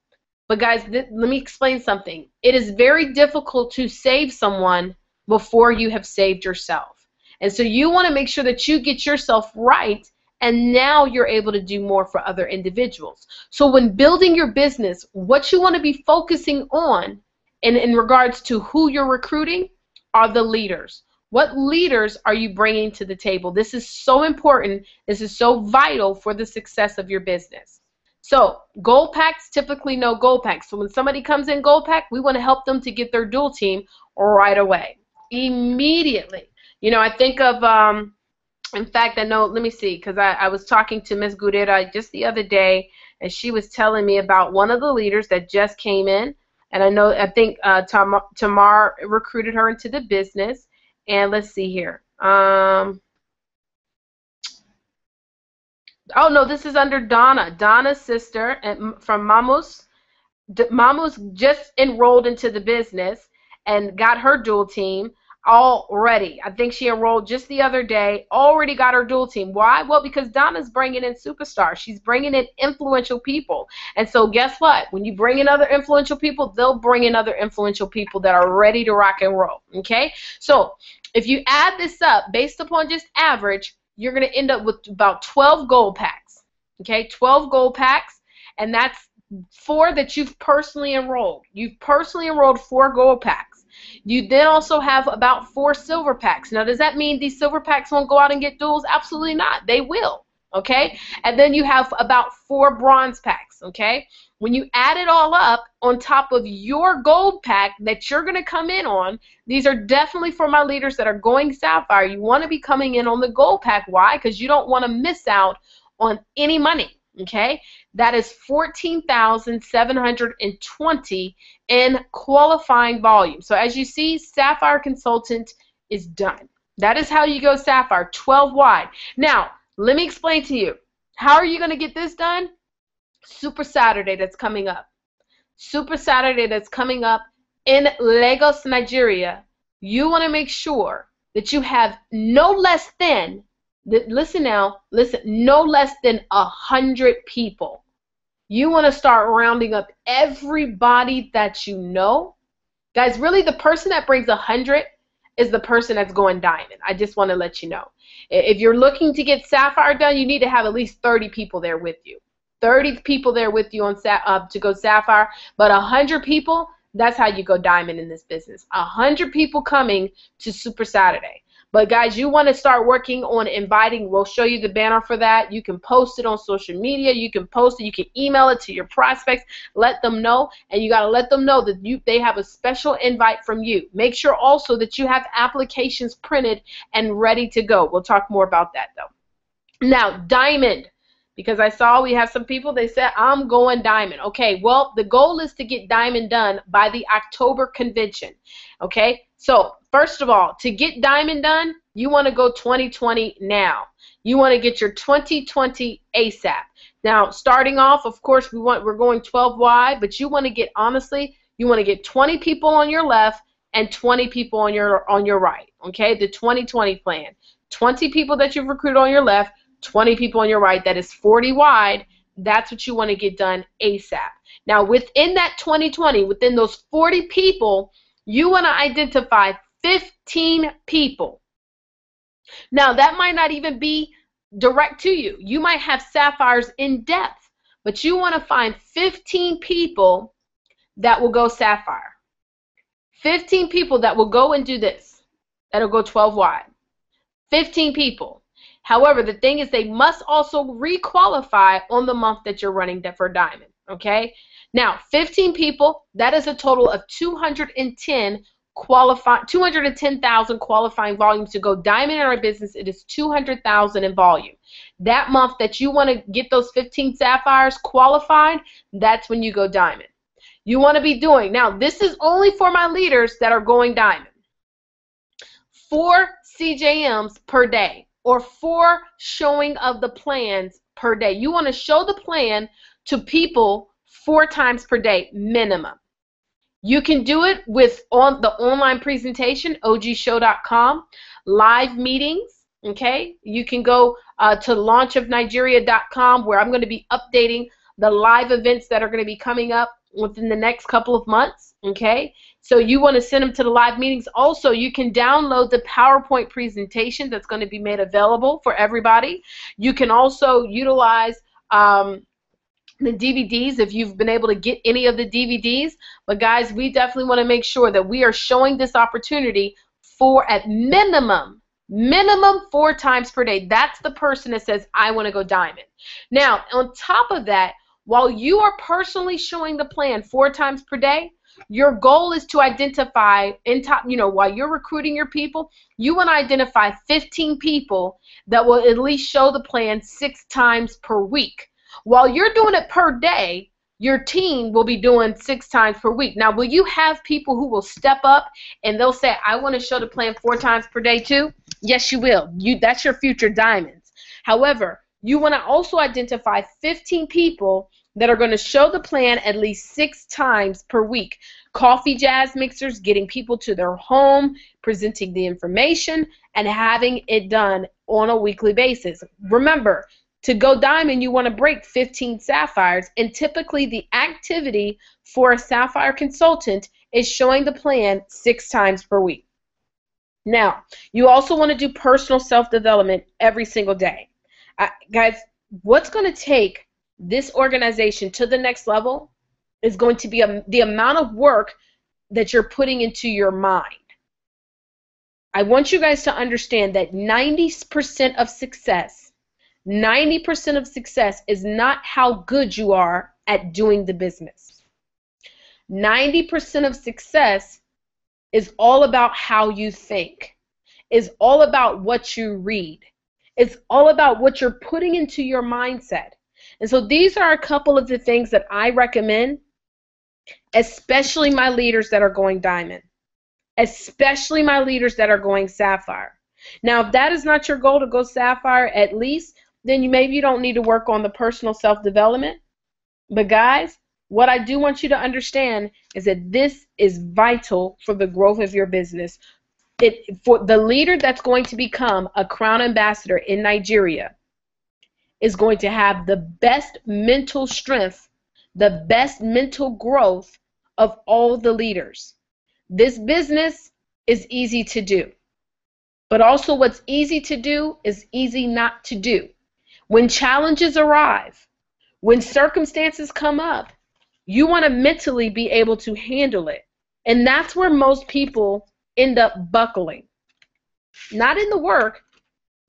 But guys, let me explain something. It is very difficult to save someone before you have saved yourself. And so you want to make sure that you get yourself right, and now you're able to do more for other individuals. So when building your business, what you want to be focusing on in regards to who you're recruiting are the leaders. What leaders are you bringing to the table? This is so important. This is so vital for the success of your business. So gold packs typically know gold packs. So when somebody comes in gold pack, we want to help them to get their dual team right away, immediately. You know, I think of, in fact, I know, let me see, because I was talking to Ms. Gurera just the other day, and she was telling me about one of the leaders that just came in. And I think Tamar recruited her into the business. And let's see here. Oh, no, this is under Donna. Donna's sister from Mamus. Mamus just enrolled into the business and got her dual team already. I think she enrolled just the other day, already got her dual team. Why? Well, because Donna's bringing in superstars. She's bringing in influential people. And so guess what? When you bring in other influential people, they'll bring in other influential people that are ready to rock and roll. Okay? So if you add this up based upon just average, you're going to end up with about 12 gold packs. Okay? 12 gold packs, and that's 4 that you've personally enrolled. You've personally enrolled 4 gold packs. You then also have about 4 silver packs. Now, does that mean these silver packs won't go out and get duels? Absolutely not. They will. Okay? And then you have about 4 bronze packs. Okay? When you add it all up on top of your gold pack that you're going to come in on, these are definitely for my leaders that are going sapphire. You want to be coming in on the gold pack. Why? Because you don't want to miss out on any money. Okay, that is 14,720 in qualifying volume. So as you see, Sapphire Consultant is done. That is how you go sapphire, 12 wide. Now, let me explain to you. How are you going to get this done? Super Saturday that's coming up. Super Saturday that's coming up in Lagos, Nigeria. You want to make sure that you have no less than listen now, listen, no less than 100 people. You want to start rounding up everybody that you know. Guys, really the person that brings 100 is the person that's going diamond. I just want to let you know. If you're looking to get sapphire done, you need to have at least 30 people there with you. 30 people there with you on to go sapphire, but 100 people, that's how you go diamond in this business. 100 people coming to Super Saturday. But guys, you want to start working on inviting. We'll show you the banner for that. You can post it on social media. You can post it. You can email it to your prospects. Let them know. And you got to let them know that they have a special invite from you. Make sure also that you have applications printed and ready to go. We'll talk more about that, though. Now, diamond. Because I saw we have some people, they said, I'm going diamond. Okay, well, the goal is to get diamond done by the October convention. Okay, so first of all, to get diamond done, you want to go 2020 now. You want to get your 2020 ASAP. Now, starting off, of course, we're going 12 wide, but you want to get, honestly, you want to get 20 people on your left and 20 people on your right. Okay, the 2020 plan. 20 people that you've recruited on your left, 20 people on your right, that is 40 wide. That's what you want to get done ASAP. Now, within that 2020, within those 40 people, you want to identify 15 people. Now, that might not even be direct to you. You might have sapphires in depth, but you want to find 15 people that will go sapphire. 15 people that will go and do this. That'll go 12 wide. 15 people. However, the thing is they must also requalify on the month that you're running for diamond, okay? Now, 15 people, that is a total of 210 210,000 qualifying volumes to go diamond in our business. It is 200,000 in volume. That month that you want to get those 15 sapphires qualified, that's when you go diamond. You want to be doing, now this is only for my leaders that are going diamond, 4 CJMs per day, or 4 showing of the plans per day. You want to show the plan to people 4 times per day minimum. You can do it with the online presentation, ogshow.com, live meetings, okay? You can go to launchofnigeria.com, where I'm going to be updating the live events that are going to be coming up within the next couple of months, okay? So you want to send them to the live meetings. Also, you can download the PowerPoint presentation that's going to be made available for everybody. You can also utilize the DVDs if you've been able to get any of the DVDs. But guys, we definitely want to make sure that we are showing this opportunity for at minimum 4 times per day. That's the person that says, I want to go diamond. Now, on top of that, while you are personally showing the plan 4 times per day, your goal is to identify, while you're recruiting your people, you want to identify 15 people that will at least show the plan 6 times per week. While you're doing it per day, your team will be doing 6 times per week. Now, will you have people who will step up and they'll say, I want to show the plan 4 times per day too? Yes, you will. That's your future diamonds. However, you want to also identify 15 people that are going to show the plan at least 6 times per week. Coffee jazz mixers, getting people to their home, presenting the information, and having it done on a weekly basis. Remember, to go diamond, you want to break 15 sapphires, and typically the activity for a sapphire consultant is showing the plan 6 times per week. Now, you also want to do personal self-development every single day. Guys, what's going to take this organization to the next level is going to be the amount of work that you're putting into your mind. I want you guys to understand that 90% of success is not how good you are at doing the business. 90% of success is all about how you think. It's all about what you read. It's all about what you're putting into your mindset. And so these are a couple of the things that I recommend, especially my leaders that are going diamond, especially my leaders that are going sapphire. Now, if that is not your goal to go sapphire at least, then maybe you don't need to work on the personal self-development. But guys, what I do want you to understand is that this is vital for the growth of your business. For the leader that's going to become a Crown Ambassador in Nigeria is going to have the best mental strength, the best mental growth of all the leaders. This business is easy to do. But also what's easy to do is easy not to do. When challenges arrive, when circumstances come up, you want to mentally be able to handle it. And that's where most people end up buckling. Not in the work,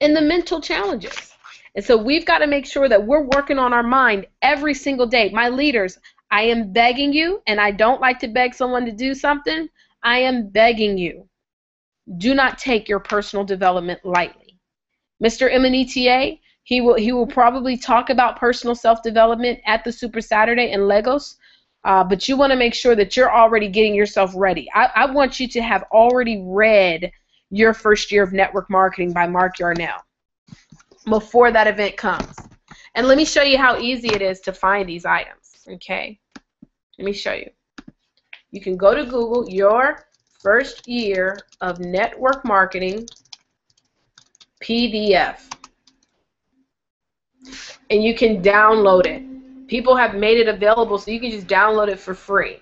in the mental challenges. And so we've got to make sure that we're working on our mind every single day. My leaders, I am begging you, and I don't like to beg someone to do something. I am begging you. Do not take your personal development lightly. Mr. Emanitier, he will probably talk about personal self-development at the Super Saturday in Lagos, but you want to make sure that you're already getting yourself ready. I want you to have already read your first year of network marketing by Mark Yarnell before that event comes. And let me show you how easy it is to find these items, okay? Let me show you. You can go to Google, your first year of network marketing PDF. And you can download it. People have made it available, so you can just download it for free.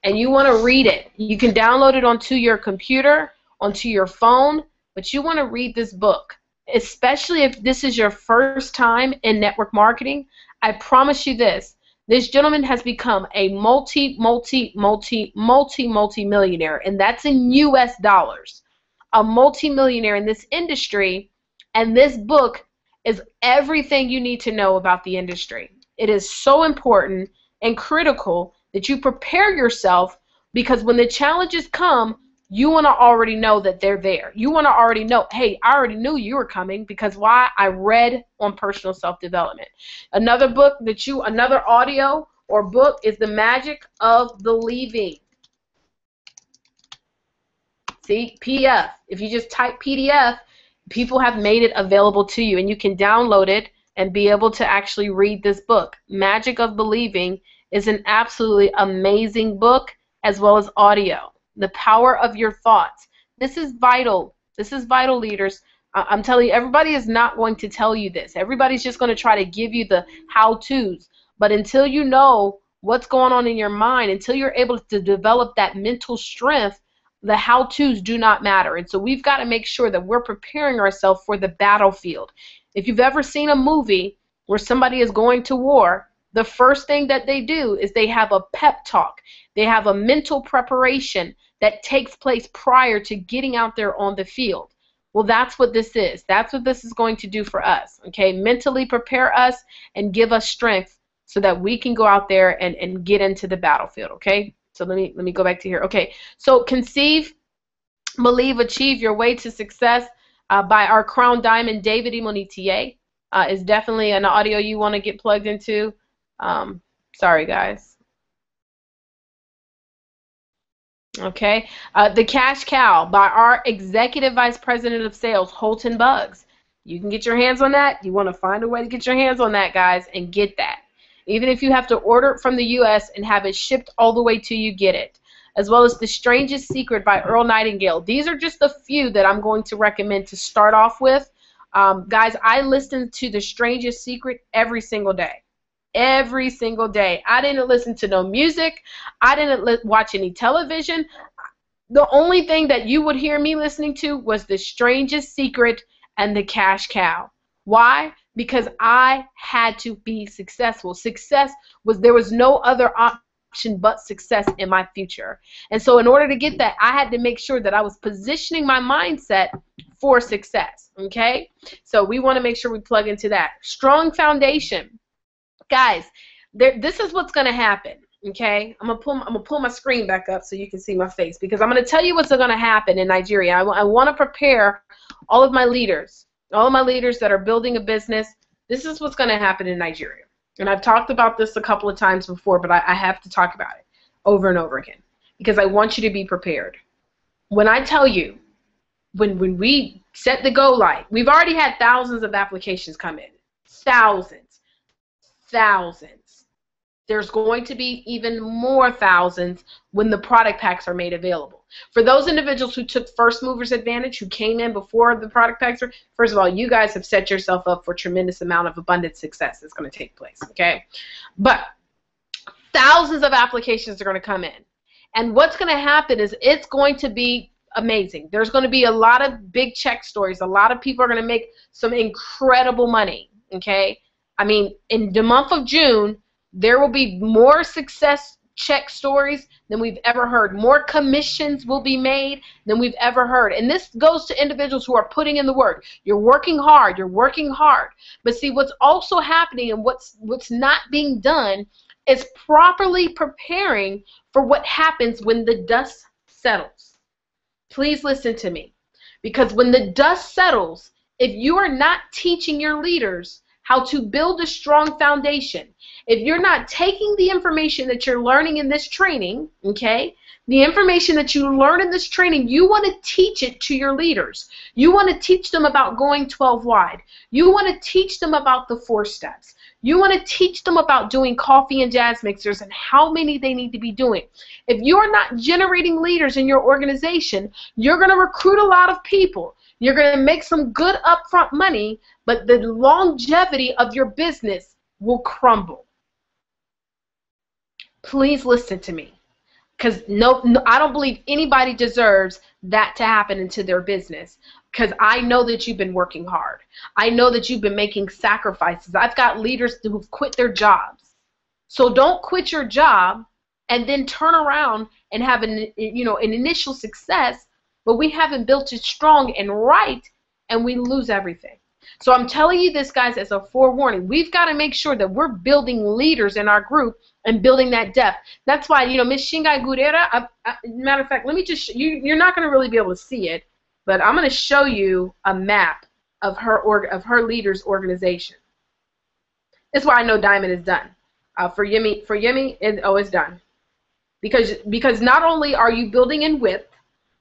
And you want to read it. You can download it onto your computer, onto your phone, but you want to read this book. Especially if this is your first time in network marketing. I promise you this. This gentleman has become a multi-millionaire, and that's in US dollars. A multi-millionaire in this industry, and this book is everything you need to know about the industry. It is so important and critical that you prepare yourself, because when the challenges come, you want to already know that they're there. You want to already know, hey, I already knew you were coming because why? I read on personal self-development. Another book that another audio or book is The Magic of Believing. See, PDF. If you just type PDF, people have made it available to you, and you can download it and be able to actually read this book. Magic of Believing is an absolutely amazing book, as well as audio. The power of your thoughts. This is vital. This is vital, leaders. I'm telling you, everybody is not going to tell you this. Everybody's just going to try to give you the how-tos. But until you know what's going on in your mind, until you're able to develop that mental strength, the how-tos do not matter. And so we've got to make sure that we're preparing ourselves for the battlefield. If you've ever seen a movie where somebody is going to war, the first thing that they do is they have a pep talk. They have a mental preparation that takes place prior to getting out there on the field. Well, that's what this is. That's what this is going to do for us. Okay, mentally prepare us and give us strength so that we can go out there and get into the battlefield. Okay, so let me go back to here. Okay, so Conceive, Believe, Achieve Your Way to Success by our Crown Diamond David Imonitie is definitely an audio you want to get plugged into. Sorry, guys. Okay, The Cash Cow by our Executive Vice President of Sales, Holton Buggs. You can get your hands on that. You want to find a way to get your hands on that, guys, and get that. Even if you have to order it from the U.S. and have it shipped all the way to you, get it. As well as The Strangest Secret by Earl Nightingale. These are just a few that I'm going to recommend to start off with. Guys, I listen to The Strangest Secret every single day. Every single day. I didn't listen to no music. I didn't watch any television. The only thing that you would hear me listening to was The Strangest Secret and The Cash Cow. Why? Because I had to be successful. There was no other option but success in my future. And so in order to get that, I had to make sure that I was positioning my mindset for success. Okay? So we want to make sure we plug into that. Strong foundation. Guys, this is what's going to happen, okay? I'm gonna pull my screen back up so you can see my face, because I'm going to tell you what's going to happen in Nigeria. I want to prepare all of my leaders that are building a business. This is what's going to happen in Nigeria. And I've talked about this a couple of times before, but I have to talk about it over and over again because I want you to be prepared. When I tell you, when we set the go light, we've already had thousands of applications come in. Thousands. There's going to be even more thousands when the product packs are made available. For those individuals who took first movers advantage, who came in before the product packs were, first of all, you guys have set yourself up for a tremendous amount of abundant success that's going to take place, okay? But thousands of applications are going to come in. And what's going to happen is it's going to be amazing. There's going to be a lot of big check stories. A lot of people are going to make some incredible money, okay? I mean, in the month of June, there will be more success check stories than we've ever heard. More commissions will be made than we've ever heard. And this goes to individuals who are putting in the work. You're working hard. You're working hard. But see, what's also happening and what's not being done is properly preparing for what happens when the dust settles. Please listen to me. Because when the dust settles, if you are not teaching your leaders how to build a strong foundation, if you're not taking the information that you're learning in this training, okay, the information that you learn in this training, you want to teach it to your leaders. You want to teach them about going 12 wide. You want to teach them about the 4 steps. You want to teach them about doing coffee and jazz mixers and how many they need to be doing. If you're not generating leaders in your organization, you're going to recruit a lot of people. You're going to make some good upfront money, but the longevity of your business will crumble. Please listen to me, because no, I don't believe anybody deserves that to happen into their business, because I know that you've been working hard. I know that you've been making sacrifices. I've got leaders who've quit their jobs. So don't quit your job and then turn around and have an initial success, but we haven't built it strong and right, and we lose everything. So I'm telling you this, guys, as a forewarning. We've got to make sure that we're building leaders in our group and building that depth. That's why, you know, Miss Shingai Gurera, matter of fact, let me just, you're not going to really be able to see it, but I'm going to show you a map of her leaders' organization. That's why I know Diamond is done. For Yemi, it's done. Because not only are you building in width,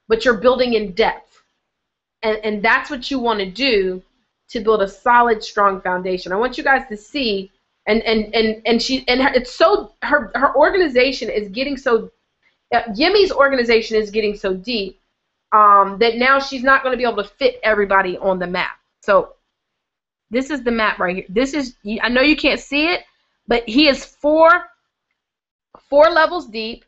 but you're building in depth. And that's what you want to do to build a solid, strong foundation. I want you guys to see, her organization is getting so, Yemi's organization is getting so deep that now she's not going to be able to fit everybody on the map. So this is the map right here. This is, I know you can't see it, but he is four levels deep.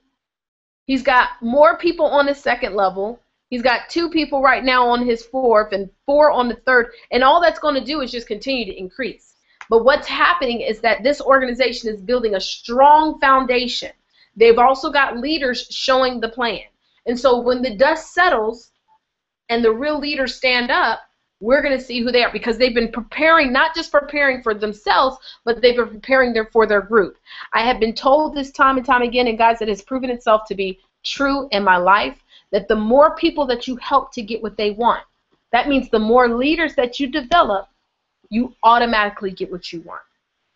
He's got more people on the second level. He's got 2 people right now on his 4th and 4 on the 3rd. And all that's going to do is just continue to increase. But what's happening is that this organization is building a strong foundation. They've also got leaders showing the plan. And so when the dust settles and the real leaders stand up, we're going to see who they are, because they've been preparing, not just preparing for themselves, but they've been preparing for their group. I have been told this time and time again, and guys, it has proven itself to be true in my life, that the more people that you help to get what they want, that means the more leaders that you develop, you automatically get what you want.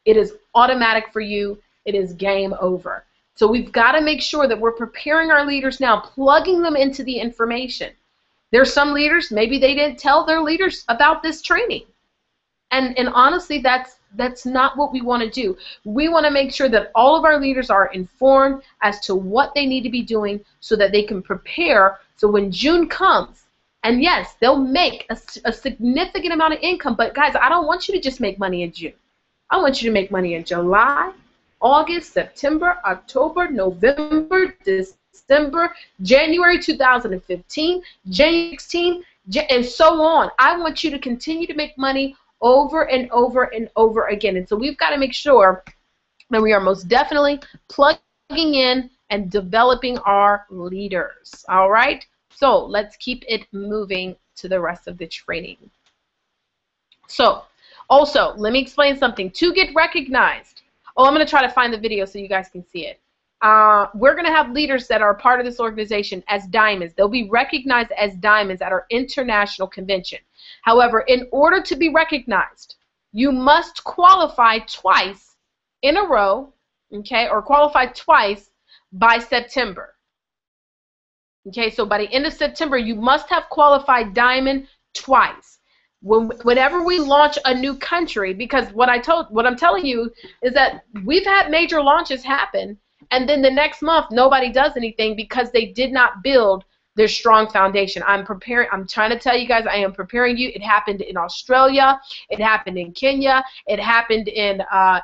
It is automatic for you. It is game over. So we've got to make sure that we're preparing our leaders now, plugging them into the information. There's some leaders, maybe they didn't tell their leaders about this training. And honestly, that's not what we want to do. We want to make sure that all of our leaders are informed as to what they need to be doing so that they can prepare, so when June comes, and yes, they'll make a significant amount of income, but guys, I don't want you to just make money in June. I want you to make money in July, August, September, October, November, December, January 2015, January 16, and so on. I want you to continue to make money over and over and over again. And so we've got to make sure that we are most definitely plugging in and developing our leaders. All right? So let's keep it moving to the rest of the training. So also, let me explain something. To get recognized, I'm going to try to find the video so you guys can see it. We're going to have leaders that are part of this organization as diamonds. They'll be recognized as diamonds at our international convention. However, in order to be recognized, you must qualify twice in a row, okay, or qualify twice by September. Okay, so by the end of September, you must have qualified diamond twice. Whenever we launch a new country, because what I'm telling you is that we've had major launches happen, and then the next month nobody does anything because they did not build their strong foundation. I'm trying to tell you guys, I am preparing you. It happened in Australia. It happened in Kenya. It happened in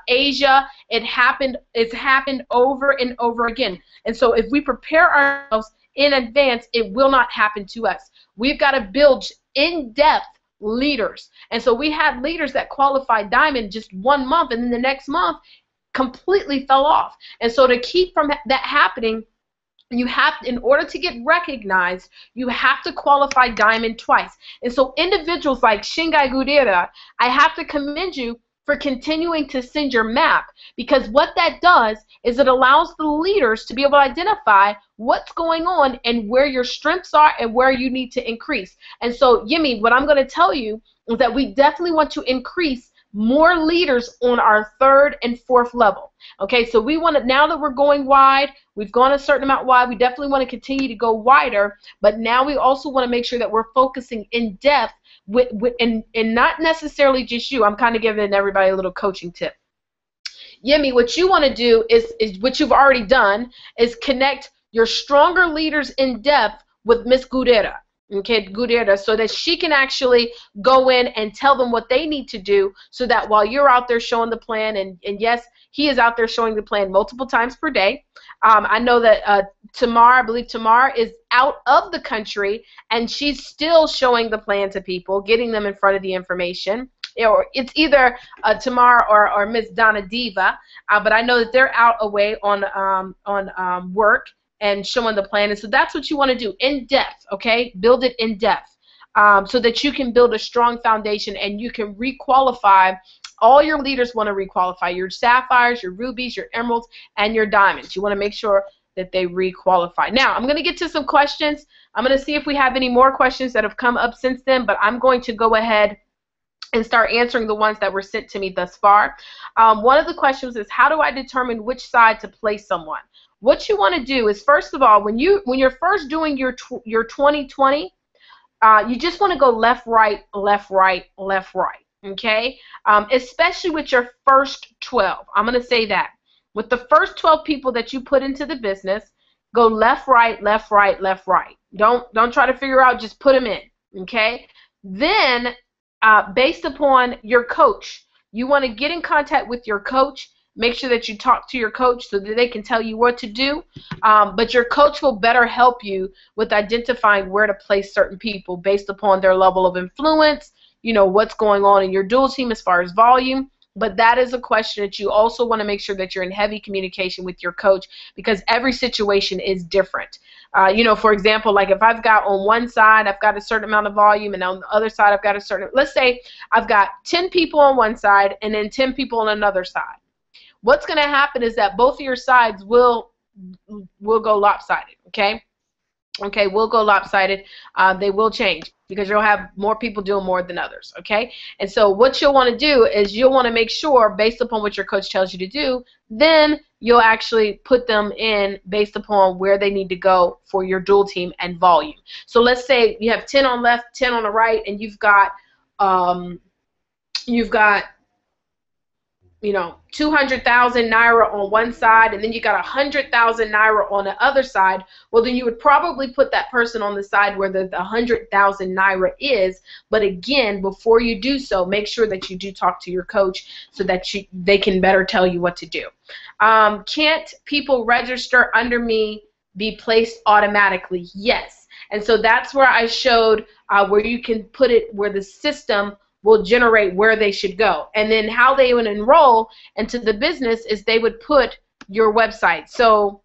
Asia. It's happened over and over again. And so if we prepare ourselves in advance, it will not happen to us. We've got to build in-depth leaders. And so we had leaders that qualified diamond just 1 month, and then the next month completely fell off. And so to keep from that happening, you have, in order to get recognized, you have to qualify diamond twice. And so individuals like Shingai Gudera, I have to commend you for continuing to send your map, because what that does is it allows the leaders to be able to identify what's going on and where your strengths are and where you need to increase. And so, Yemi, what I'm going to tell you is that we definitely want to increase more leaders on our 3rd and 4th level. Okay, so we want to, now that we're going wide, we've gone a certain amount wide, we definitely want to continue to go wider, but now we also want to make sure that we're focusing in depth and not necessarily just you. I'm kind of giving everybody a little coaching tip. Yemi, what you want to do is what you've already done, is connect your stronger leaders in depth with Miss Gudera. Okay, Gudera, so that she can actually go in and tell them what they need to do, so that while you're out there showing the plan, and yes, he is out there showing the plan multiple times per day. I know that Tamar, I believe Tamar is out of the country, and she's still showing the plan to people, getting them in front of the information. Or it's either Tamar or Miss Donna Diva, but I know that they're out away on work and showing the plan. And so that's what you want to do, in depth, okay? Build it in depth. so that you can build a strong foundation and you can requalify. All your leaders want to requalify your sapphires, your rubies, your emeralds, and your diamonds. You want to make sure that they requalify. Now, I'm going to get to some questions. I'm going to see if we have any more questions that have come up since then, but I'm going to go ahead and start answering the ones that were sent to me thus far. One of the questions is, how do I determine which side to place someone? What you want to do is, first of all, when you're first doing your 2020, you just want to go left, right, left, right, left, right. Okay, especially with your first 12. I'm going to say that. With the first 12 people that you put into the business, go left, right, left, right, left, right. Don't try to figure out, just put them in. Okay? Then, based upon your coach, you want to get in contact with your coach. Make sure that you talk to your coach so that they can tell you what to do. But your coach will better help you with identifying where to place certain people based upon their level of influence, you know, what's going on in your dual team as far as volume. But that is a question that you also want to make sure that you're in heavy communication with your coach, because every situation is different. You know, for example, like if I've got on one side, I've got a certain amount of volume, and on the other side, I've got a certain, let's say I've got 10 people on one side and then 10 people on another side. What's going to happen is that both of your sides will go lopsided, okay? Okay, will go lopsided. They will change because you'll have more people doing more than others, okay? And so what you'll want to do is you'll want to make sure, based upon what your coach tells you to do, then you'll actually put them in based upon where they need to go for your dual team and volume. So let's say you have 10 on left, 10 on the right, and you've got you know, 200,000 Naira on one side, and then you got 100,000 Naira on the other side. Well, then you would probably put that person on the side where the 100,000 Naira is. But again, before you do so, make sure that you do talk to your coach so that they can better tell you what to do. Can't people register under me be placed automatically? Yes. And so that's where I showed where you can put it where the system will generate where they should go. And then how they would enroll into the business is they would put your website. So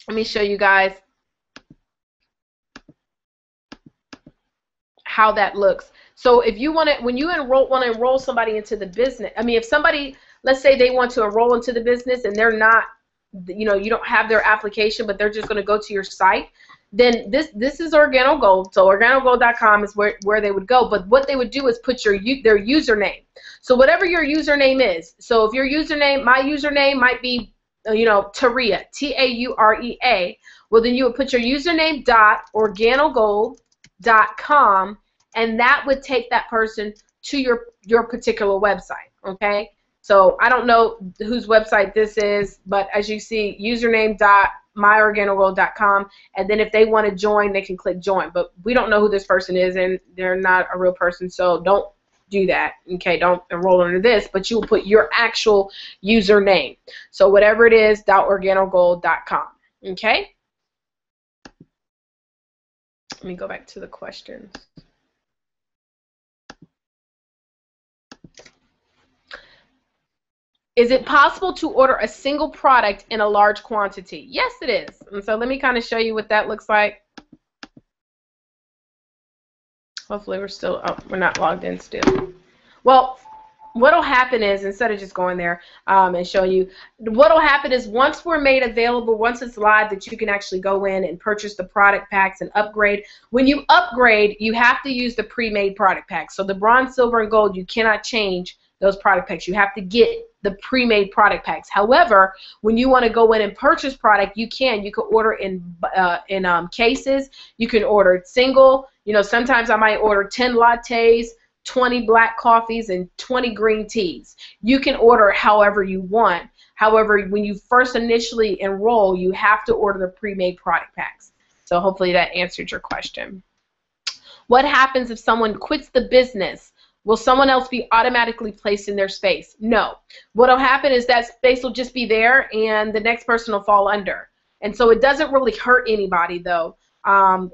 let me show you guys how that looks. So if you want to, when you want to enroll somebody into the business, I mean, if somebody, let's say they want to enroll into the business and they're not, you know, you don't have their application, but they're just going to go to your site, then this is Organo Gold. So organogold.com is where they would go. But what they would do is put their username. So whatever your username is. So if your username, my username might be, you know, Taurea, T-A-U-R-E-A. Well, then you would put your username .organogold.com, and that would take that person to your particular website. Okay. So I don't know whose website this is, but as you see, username.myorganogold.com, and then if they want to join, they can click join. But we don't know who this person is, and they're not a real person, so don't do that. Okay, don't enroll under this, but you will put your actual username. So whatever it is, .organogold.com. Okay? Let me go back to the questions. Is it possible to order a single product in a large quantity? Yes, it is. And so let me kind of show you what that looks like. Hopefully we're not logged in still. Well, what will happen is, instead of just going there and showing you, what will happen is once we're made available, once it's live, that you can actually go in and purchase the product packs and upgrade. When you upgrade, you have to use the pre-made product packs. So the bronze, silver, and gold, you cannot change those product packs. You have to get the pre-made product packs. However, when you want to go in and purchase product, you can. You can order in cases. You can order single. You know, sometimes I might order 10 lattes, 20 black coffees, and 20 green teas. You can order however you want. However, when you first initially enroll, you have to order the pre-made product packs. So hopefully that answered your question. What happens if someone quits the business? Will someone else be automatically placed in their space? No. What will happen is that space will just be there, and the next person will fall under. And so it doesn't really hurt anybody, though.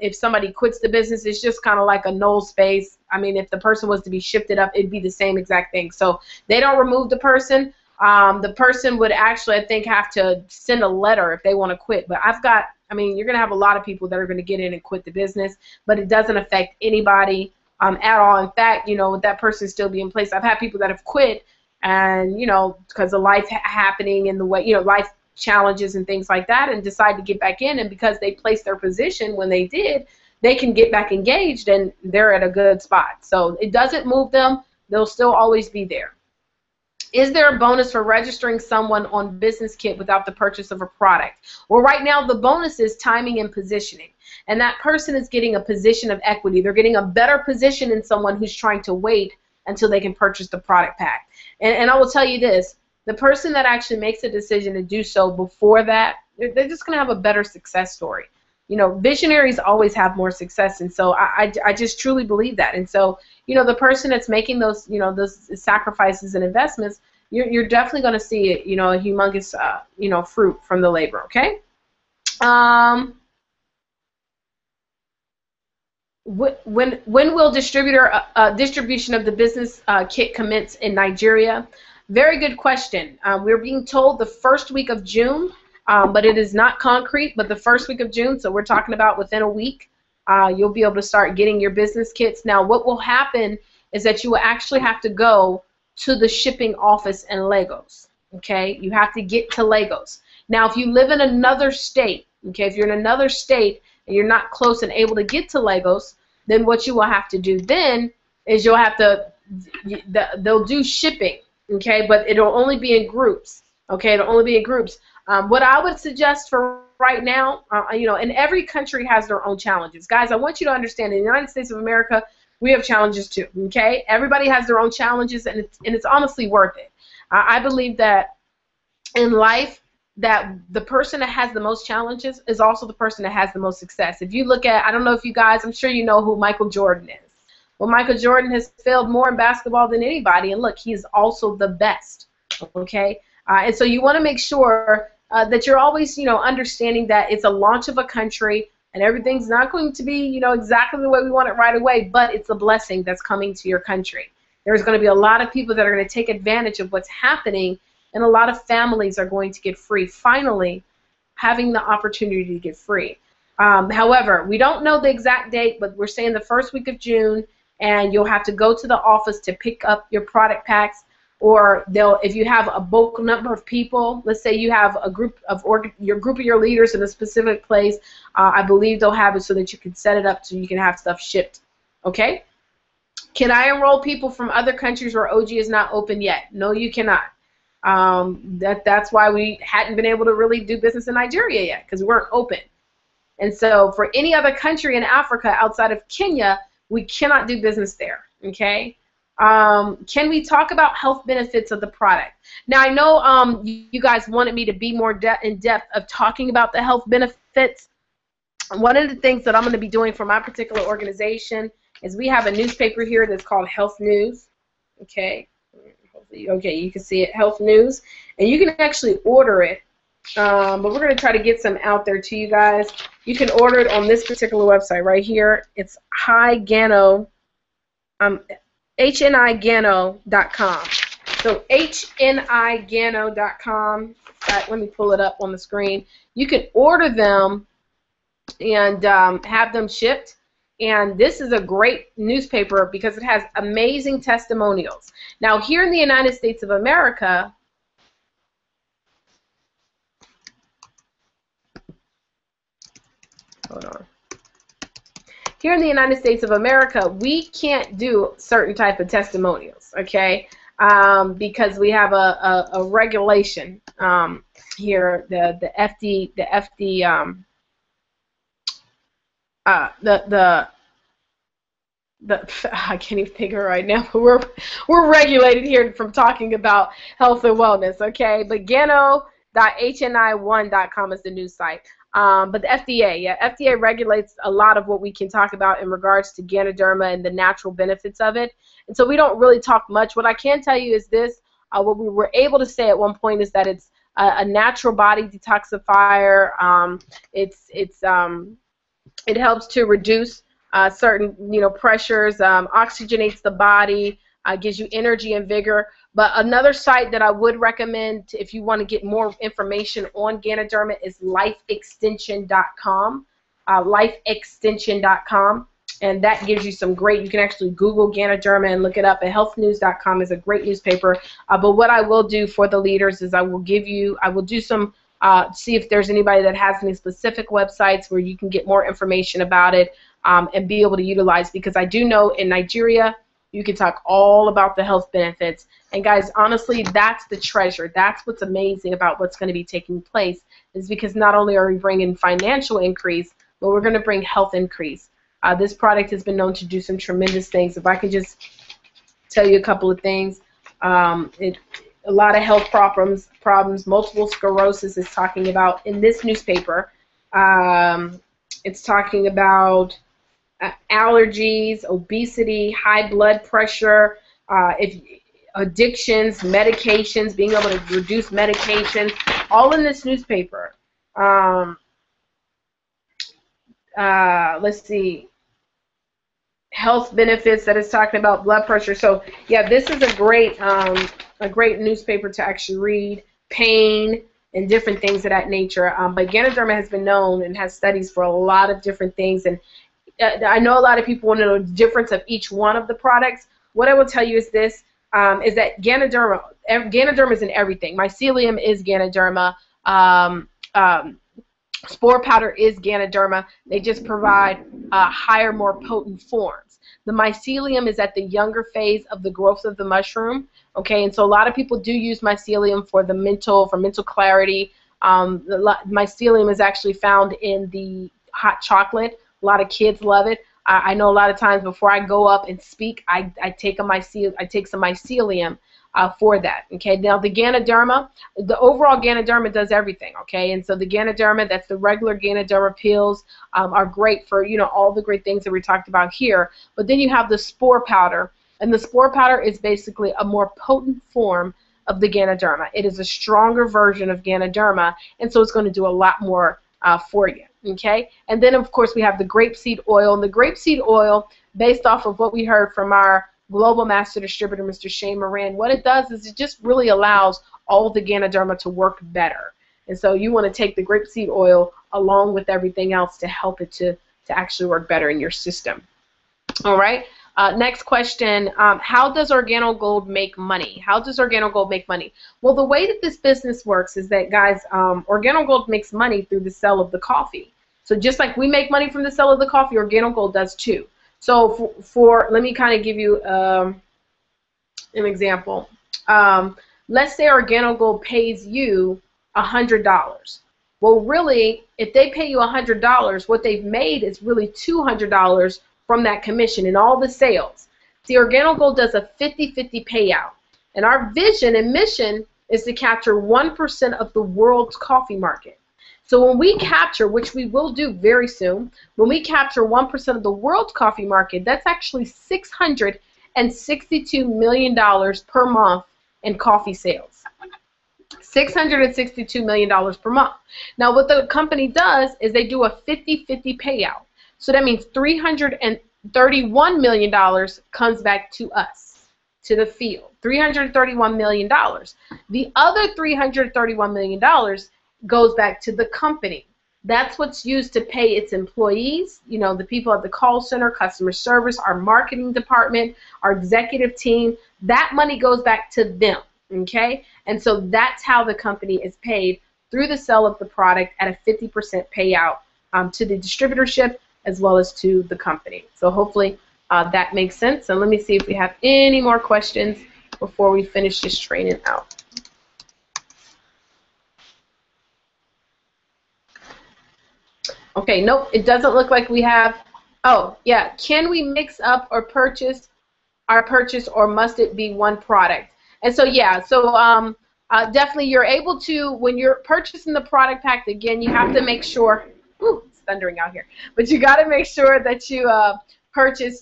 If somebody quits the business, it's just kind of like a null space. I mean, if the person was to be shifted up, it'd be the same exact thing. So they don't remove the person. The person would actually, I think, have to send a letter if they want to quit. But I mean, you're going to have a lot of people that are going to get in and quit the business, but it doesn't affect anybody. at all. In fact, that person still be in place. I've had people that have quit, and because of life happening in the way, life challenges and things like that, and decide to get back in, and because they placed their position when they did, they can get back engaged, and they're at a good spot. So it doesn't move them. They'll still always be there. Is there a bonus for registering someone on Business Kit without the purchase of a product? Well, right now the bonus is timing and positioning. And that person is getting a position of equity. They're getting a better position than someone who's trying to wait until they can purchase the product pack. And I will tell you this, the person that actually makes a decision to do so before that, they're just going to have a better success story. Visionaries always have more success, and so I just truly believe that. And so, the person that's making those, those sacrifices and investments, you're definitely going to see, a humongous, fruit from the labor. Okay. When will distribution of the business kit commence in Nigeria? Very good question. We're being told the first week of June. But it is not concrete, but the first week of June, so we're talking about within a week, you'll be able to start getting your business kits. Now, what will happen is that you will actually have to go to the shipping office in Lagos, okay? You have to get to Lagos. Now, if you live in another state, okay, if you're in another state and you're not close and able to get to Lagos, then what you will have to do then is you'll have to, they'll do shipping, okay, but it'll only be in groups, okay? It'll only be in groups. What I would suggest for right now, and every country has their own challenges. Guys, I want you to understand, in the United States of America, we have challenges too, okay? Everybody has their own challenges, and it's honestly worth it. I believe that in life, that the person that has the most challenges is also the person that has the most success. If you look at, I don't know if you guys, I'm sure you know who Michael Jordan is. Well, Michael Jordan has failed more in basketball than anybody, and look, he is also the best, okay? And so you want to make sure that you're always, understanding that it's a launch of a country, and everything's not going to be, exactly the way we want it right away, but it's a blessing that's coming to your country. There's going to be a lot of people that are going to take advantage of what's happening, and a lot of families are going to get free, finally having the opportunity to get free. However, we don't know the exact date, but we're saying the first week of June, and you'll have to go to the office to pick up your product packs. Or if you have a bulk number of people, let's say you have a group of your leaders in a specific place, I believe they'll have it so that you can set it up so you can have stuff shipped. Okay? Can I enroll people from other countries where OG is not open yet? No, you cannot. That's why we hadn't been able to really do business in Nigeria yet, because we weren't open. And so for any other country in Africa outside of Kenya, we cannot do business there. Okay? Can we talk about health benefits of the product? Now, I know you guys wanted me to be more in depth of talking about the health benefits. One of the things that I'm going to be doing for my particular organization is we have a newspaper here that's called Health News. Okay, okay, you can see it, Health News, and you can actually order it. But we're going to try to get some out there to you guys. You can order it on this particular website right here. It's HNIGANO. HNIGANO.com. So HNIGANO.com. Let me pull it up on the screen. You can order them and have them shipped. And this is a great newspaper because it has amazing testimonials. Now, here in the United States of America, hold on. Here in the United States of America, we can't do certain type of testimonials, okay? Because we have a regulation here, the I can't even think of it right now, but we're regulated here from talking about health and wellness, okay? But Gano.hni1.com is the news site. But the FDA, FDA regulates a lot of what we can talk about in regards to Ganoderma and the natural benefits of it. And so we don't really talk much. What I can tell you is this, what we were able to say at one point is that it's a natural body detoxifier. It helps to reduce certain pressures, oxygenates the body, gives you energy and vigor. But another site that I would recommend if you want to get more information on Ganoderma is lifeextension.com. Lifeextension.com. And that gives you some great, you can actually Google Ganoderma and look it up. And healthnews.com is a great newspaper. But what I will do for the leaders is I will do some, see if there's anybody that has any specific websites where you can get more information about it and be able to utilize, because I do know in Nigeria, you can talk all about the health benefits. And guys, honestly, that's the treasure. That's what's amazing about what's going to be taking place, is because not only are we bringing financial increase, but we're going to bring health increase. This product has been known to do some tremendous things. If I could just tell you a couple of things, a lot of health problems, multiple sclerosis is talking about in this newspaper. It's talking about allergies, obesity, high blood pressure, addictions, medications, being able to reduce medications, all in this newspaper. Let's see. Health benefits that is talking about blood pressure. So yeah, this is a great newspaper to actually read. Pain and different things of that nature. But Ganoderma has been known and has studies for a lot of different things. And I know a lot of people want to know the difference of each one of the products. What I will tell you is this: is that Ganoderma is in everything. Mycelium is Ganoderma. Spore powder is Ganoderma. They just provide higher, more potent forms. The mycelium is at the younger phase of the growth of the mushroom. Okay, and so a lot of people do use mycelium for mental clarity. Mycelium is actually found in the hot chocolate. A lot of kids love it. I know a lot of times before I go up and speak, I take some mycelium for that. Okay, now the Ganoderma, the overall Ganoderma does everything. Okay, and so the Ganoderma, that's the regular Ganoderma pills, are great for, you know, all the great things that we talked about here. But then you have the spore powder, and the spore powder is basically a more potent form of the Ganoderma. It is a stronger version of Ganoderma, and so it's going to do a lot more for you. Okay, and then of course we have the grapeseed oil, and the grapeseed oil, based off of what we heard from our global master distributor, Mr. Shane Moran, what it does is it just really allows all the Ganoderma to work better. And so you want to take the grapeseed oil along with everything else to help it to actually work better in your system. All right. Next question, how does OrganoGold make money? How does OrganoGold make money? Well, the way that this business works is that, guys, OrganoGold makes money through the sale of the coffee. So just like we make money from the sale of the coffee, OrganoGold does too. So let me kind of give you an example. Let's say OrganoGold pays you $100. Well, really, if they pay you $100, what they've made is really $200 from that commission and all the sales. See, OrganoGold does a 50-50 payout. And our vision and mission is to capture 1% of the world's coffee market. So when we capture, which we will do very soon, when we capture 1% of the world's coffee market, that's actually $662 million per month in coffee sales. $662 million per month. Now what the company does is they do a 50-50 payout. So that means $331 million comes back to us, to the field. $331 million. The other $331 million goes back to the company. That's what's used to pay its employees, you know, the people at the call center, customer service, our marketing department, our executive team. That money goes back to them, okay? And so that's how the company is paid, through the sale of the product at a 50% payout to the distributorship as well as to the company. So hopefully that makes sense. And let me see if we have any more questions before we finish this training out. Okay, nope, it doesn't look like we have. Oh, yeah, can we mix up or purchase or must it be one product? And so, yeah, so definitely you're able to, when you're purchasing the product pack, again, you have to make sure, ooh, it's thundering out here, but you got to make sure that you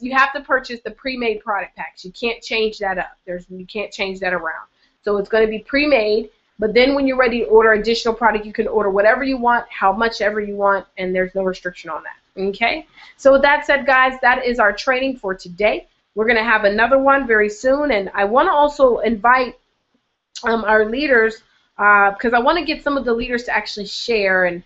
you have to purchase the pre-made product packs. You can't change that up. You can't change that around. So it's going to be pre-made. But then when you're ready to order additional product, you can order whatever you want, how much ever you want, and there's no restriction on that. Okay? So with that said, guys, that is our training for today. We're going to have another one very soon, and I want to also invite our leaders, because I want to get some of the leaders to actually share and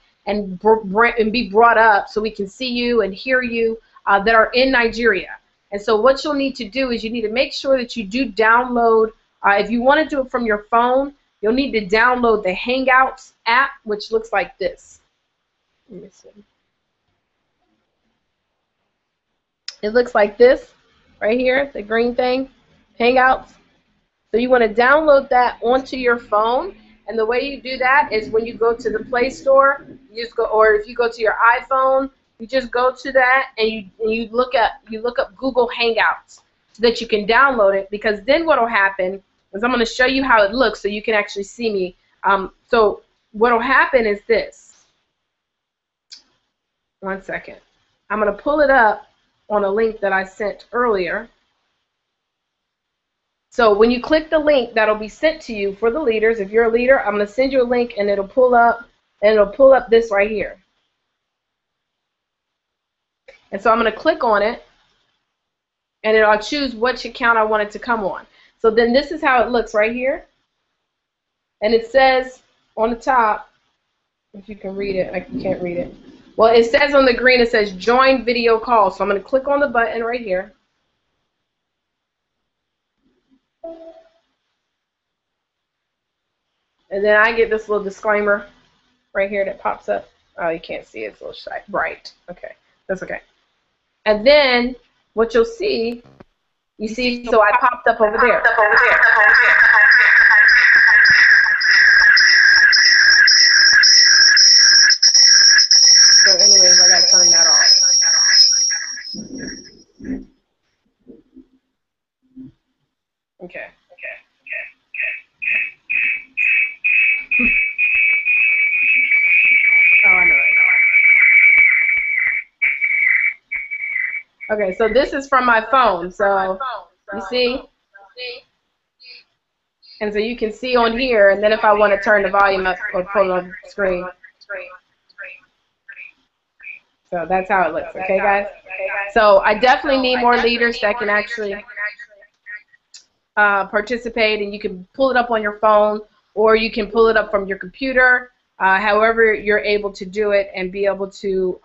be brought up so we can see you and hear you. that are in Nigeria. And so what you'll need to do is you need to make sure that you do download, if you want to do it from your phone, you'll need to download the Hangouts app, which looks like this. Let me see. It looks like this right here, the green thing, Hangouts. So you want to download that onto your phone, and the way you do that is when you go to the Play Store, you just go, or if you go to your iPhone, you just go to that and you look up Google Hangouts so that you can download it, because then what will happen is I'm going to show you how it looks so you can actually see me. So what will happen is this. One second. I'm going to pull it up on a link that I sent earlier. So when you click the link that'll be sent to you for the leaders, if you're a leader, I'm going to send you a link and it'll pull up this right here. And so I'm going to click on it and I'll choose which account I want it to come on. So then this is how it looks right here. And it says on the top, if you can read it, I can't read it. Well, it says on the green, it says join video call. So I'm going to click on the button right here. And then I get this little disclaimer right here that pops up. Oh, you can't see it. It's a little bright. Okay, that's okay. And then what you'll see, you see, so I popped up over there. So anyways, I got to turn that off. Okay. Oh, I know it. Okay, so this is from my phone. So you see? And so you can see on here, and then if I want to turn the volume up or pull on the screen. So that's how it looks, okay, guys? So I definitely need more leaders that can actually participate, and you can pull it up on your phone, or you can pull it up from your computer, however you're able to do it, and be able to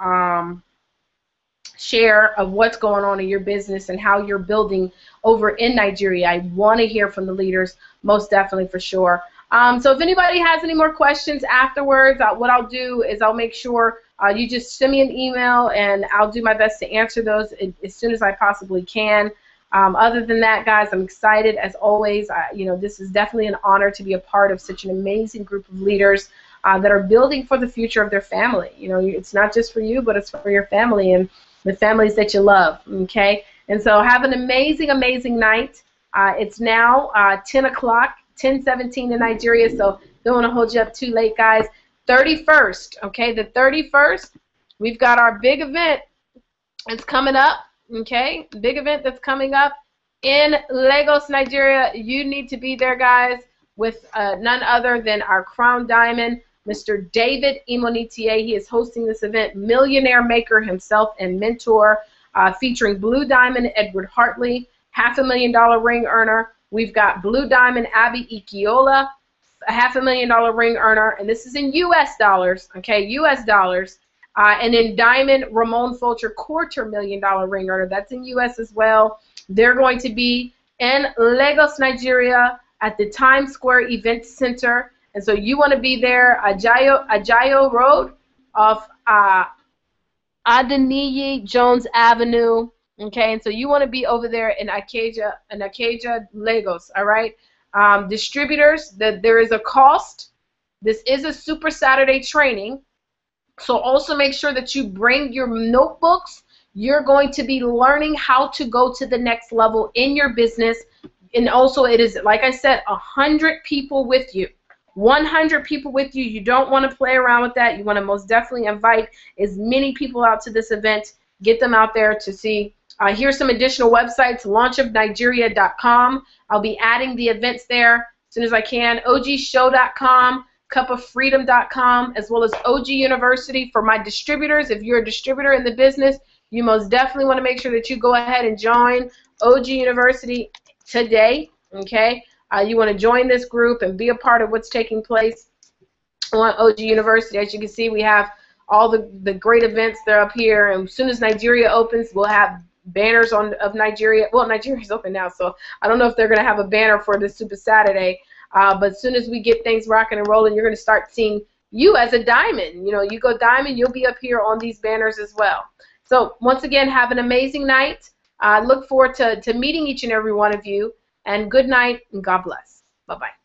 share of what's going on in your business and how you're building over in Nigeria. I want to hear from the leaders, most definitely, for sure. So if anybody has any more questions afterwards, what I'll do is I'll make sure you just send me an email, and I'll do my best to answer those as soon as I possibly can. Other than that, guys, I'm excited as always. You know, this is definitely an honor to be a part of such an amazing group of leaders that are building for the future of their family. You know, it's not just for you, but it's for your family and the families that you love. Okay, and so have an amazing, amazing night. It's now 10 o'clock, 10:17 in Nigeria, so don't want to hold you up too late, guys. 31st, okay, the 31st, we've got our big event. It's coming up. Okay, big event that's coming up in Lagos, Nigeria. You need to be there, guys, with none other than our Crown Diamond, Mr. David Imonitie. He is hosting this event, millionaire maker himself and mentor, featuring Blue Diamond Edward Hartley, $500,000 ring earner. We've got Blue Diamond Abby Ikiola, a $500,000 ring earner, and this is in U.S. dollars, okay, U.S. dollars. And then Diamond Ramon Fulcher, $250,000 ring earner. That's in U.S. as well. They're going to be in Lagos, Nigeria, at the Times Square Event Center. And so you want to be there, Ajayo Road off Adeniyi Jones Avenue. Okay, and so you want to be over there in Ikeja, Lagos. All right. Distributors, there is a cost. This is a Super Saturday training. So also make sure that you bring your notebooks. You're going to be learning how to go to the next level in your business. And also it is, like I said, 100 people with you. 100 people with you. You don't want to play around with that. You want to most definitely invite as many people out to this event. Get them out there to see. Here's some additional websites, launchofnigeria.com. I'll be adding the events there as soon as I can. ogshow.com. cupoffreedom.com, as well as OG University for my distributors. If you're a distributor in the business, you most definitely want to make sure that you go ahead and join OG University today, okay? You want to join this group and be a part of what's taking place on OG University. As you can see, we have all the great events. They're up here, and as soon as Nigeria opens, we'll have banners of Nigeria. Well, Nigeria's open now, so I don't know if they're going to have a banner for this Super Saturday. But as soon as we get things rocking and rolling, you're going to start seeing you as a diamond. You know, you go diamond, you'll be up here on these banners as well. So once again, have an amazing night. I look forward to meeting each and every one of you. And good night, and God bless. Bye-bye.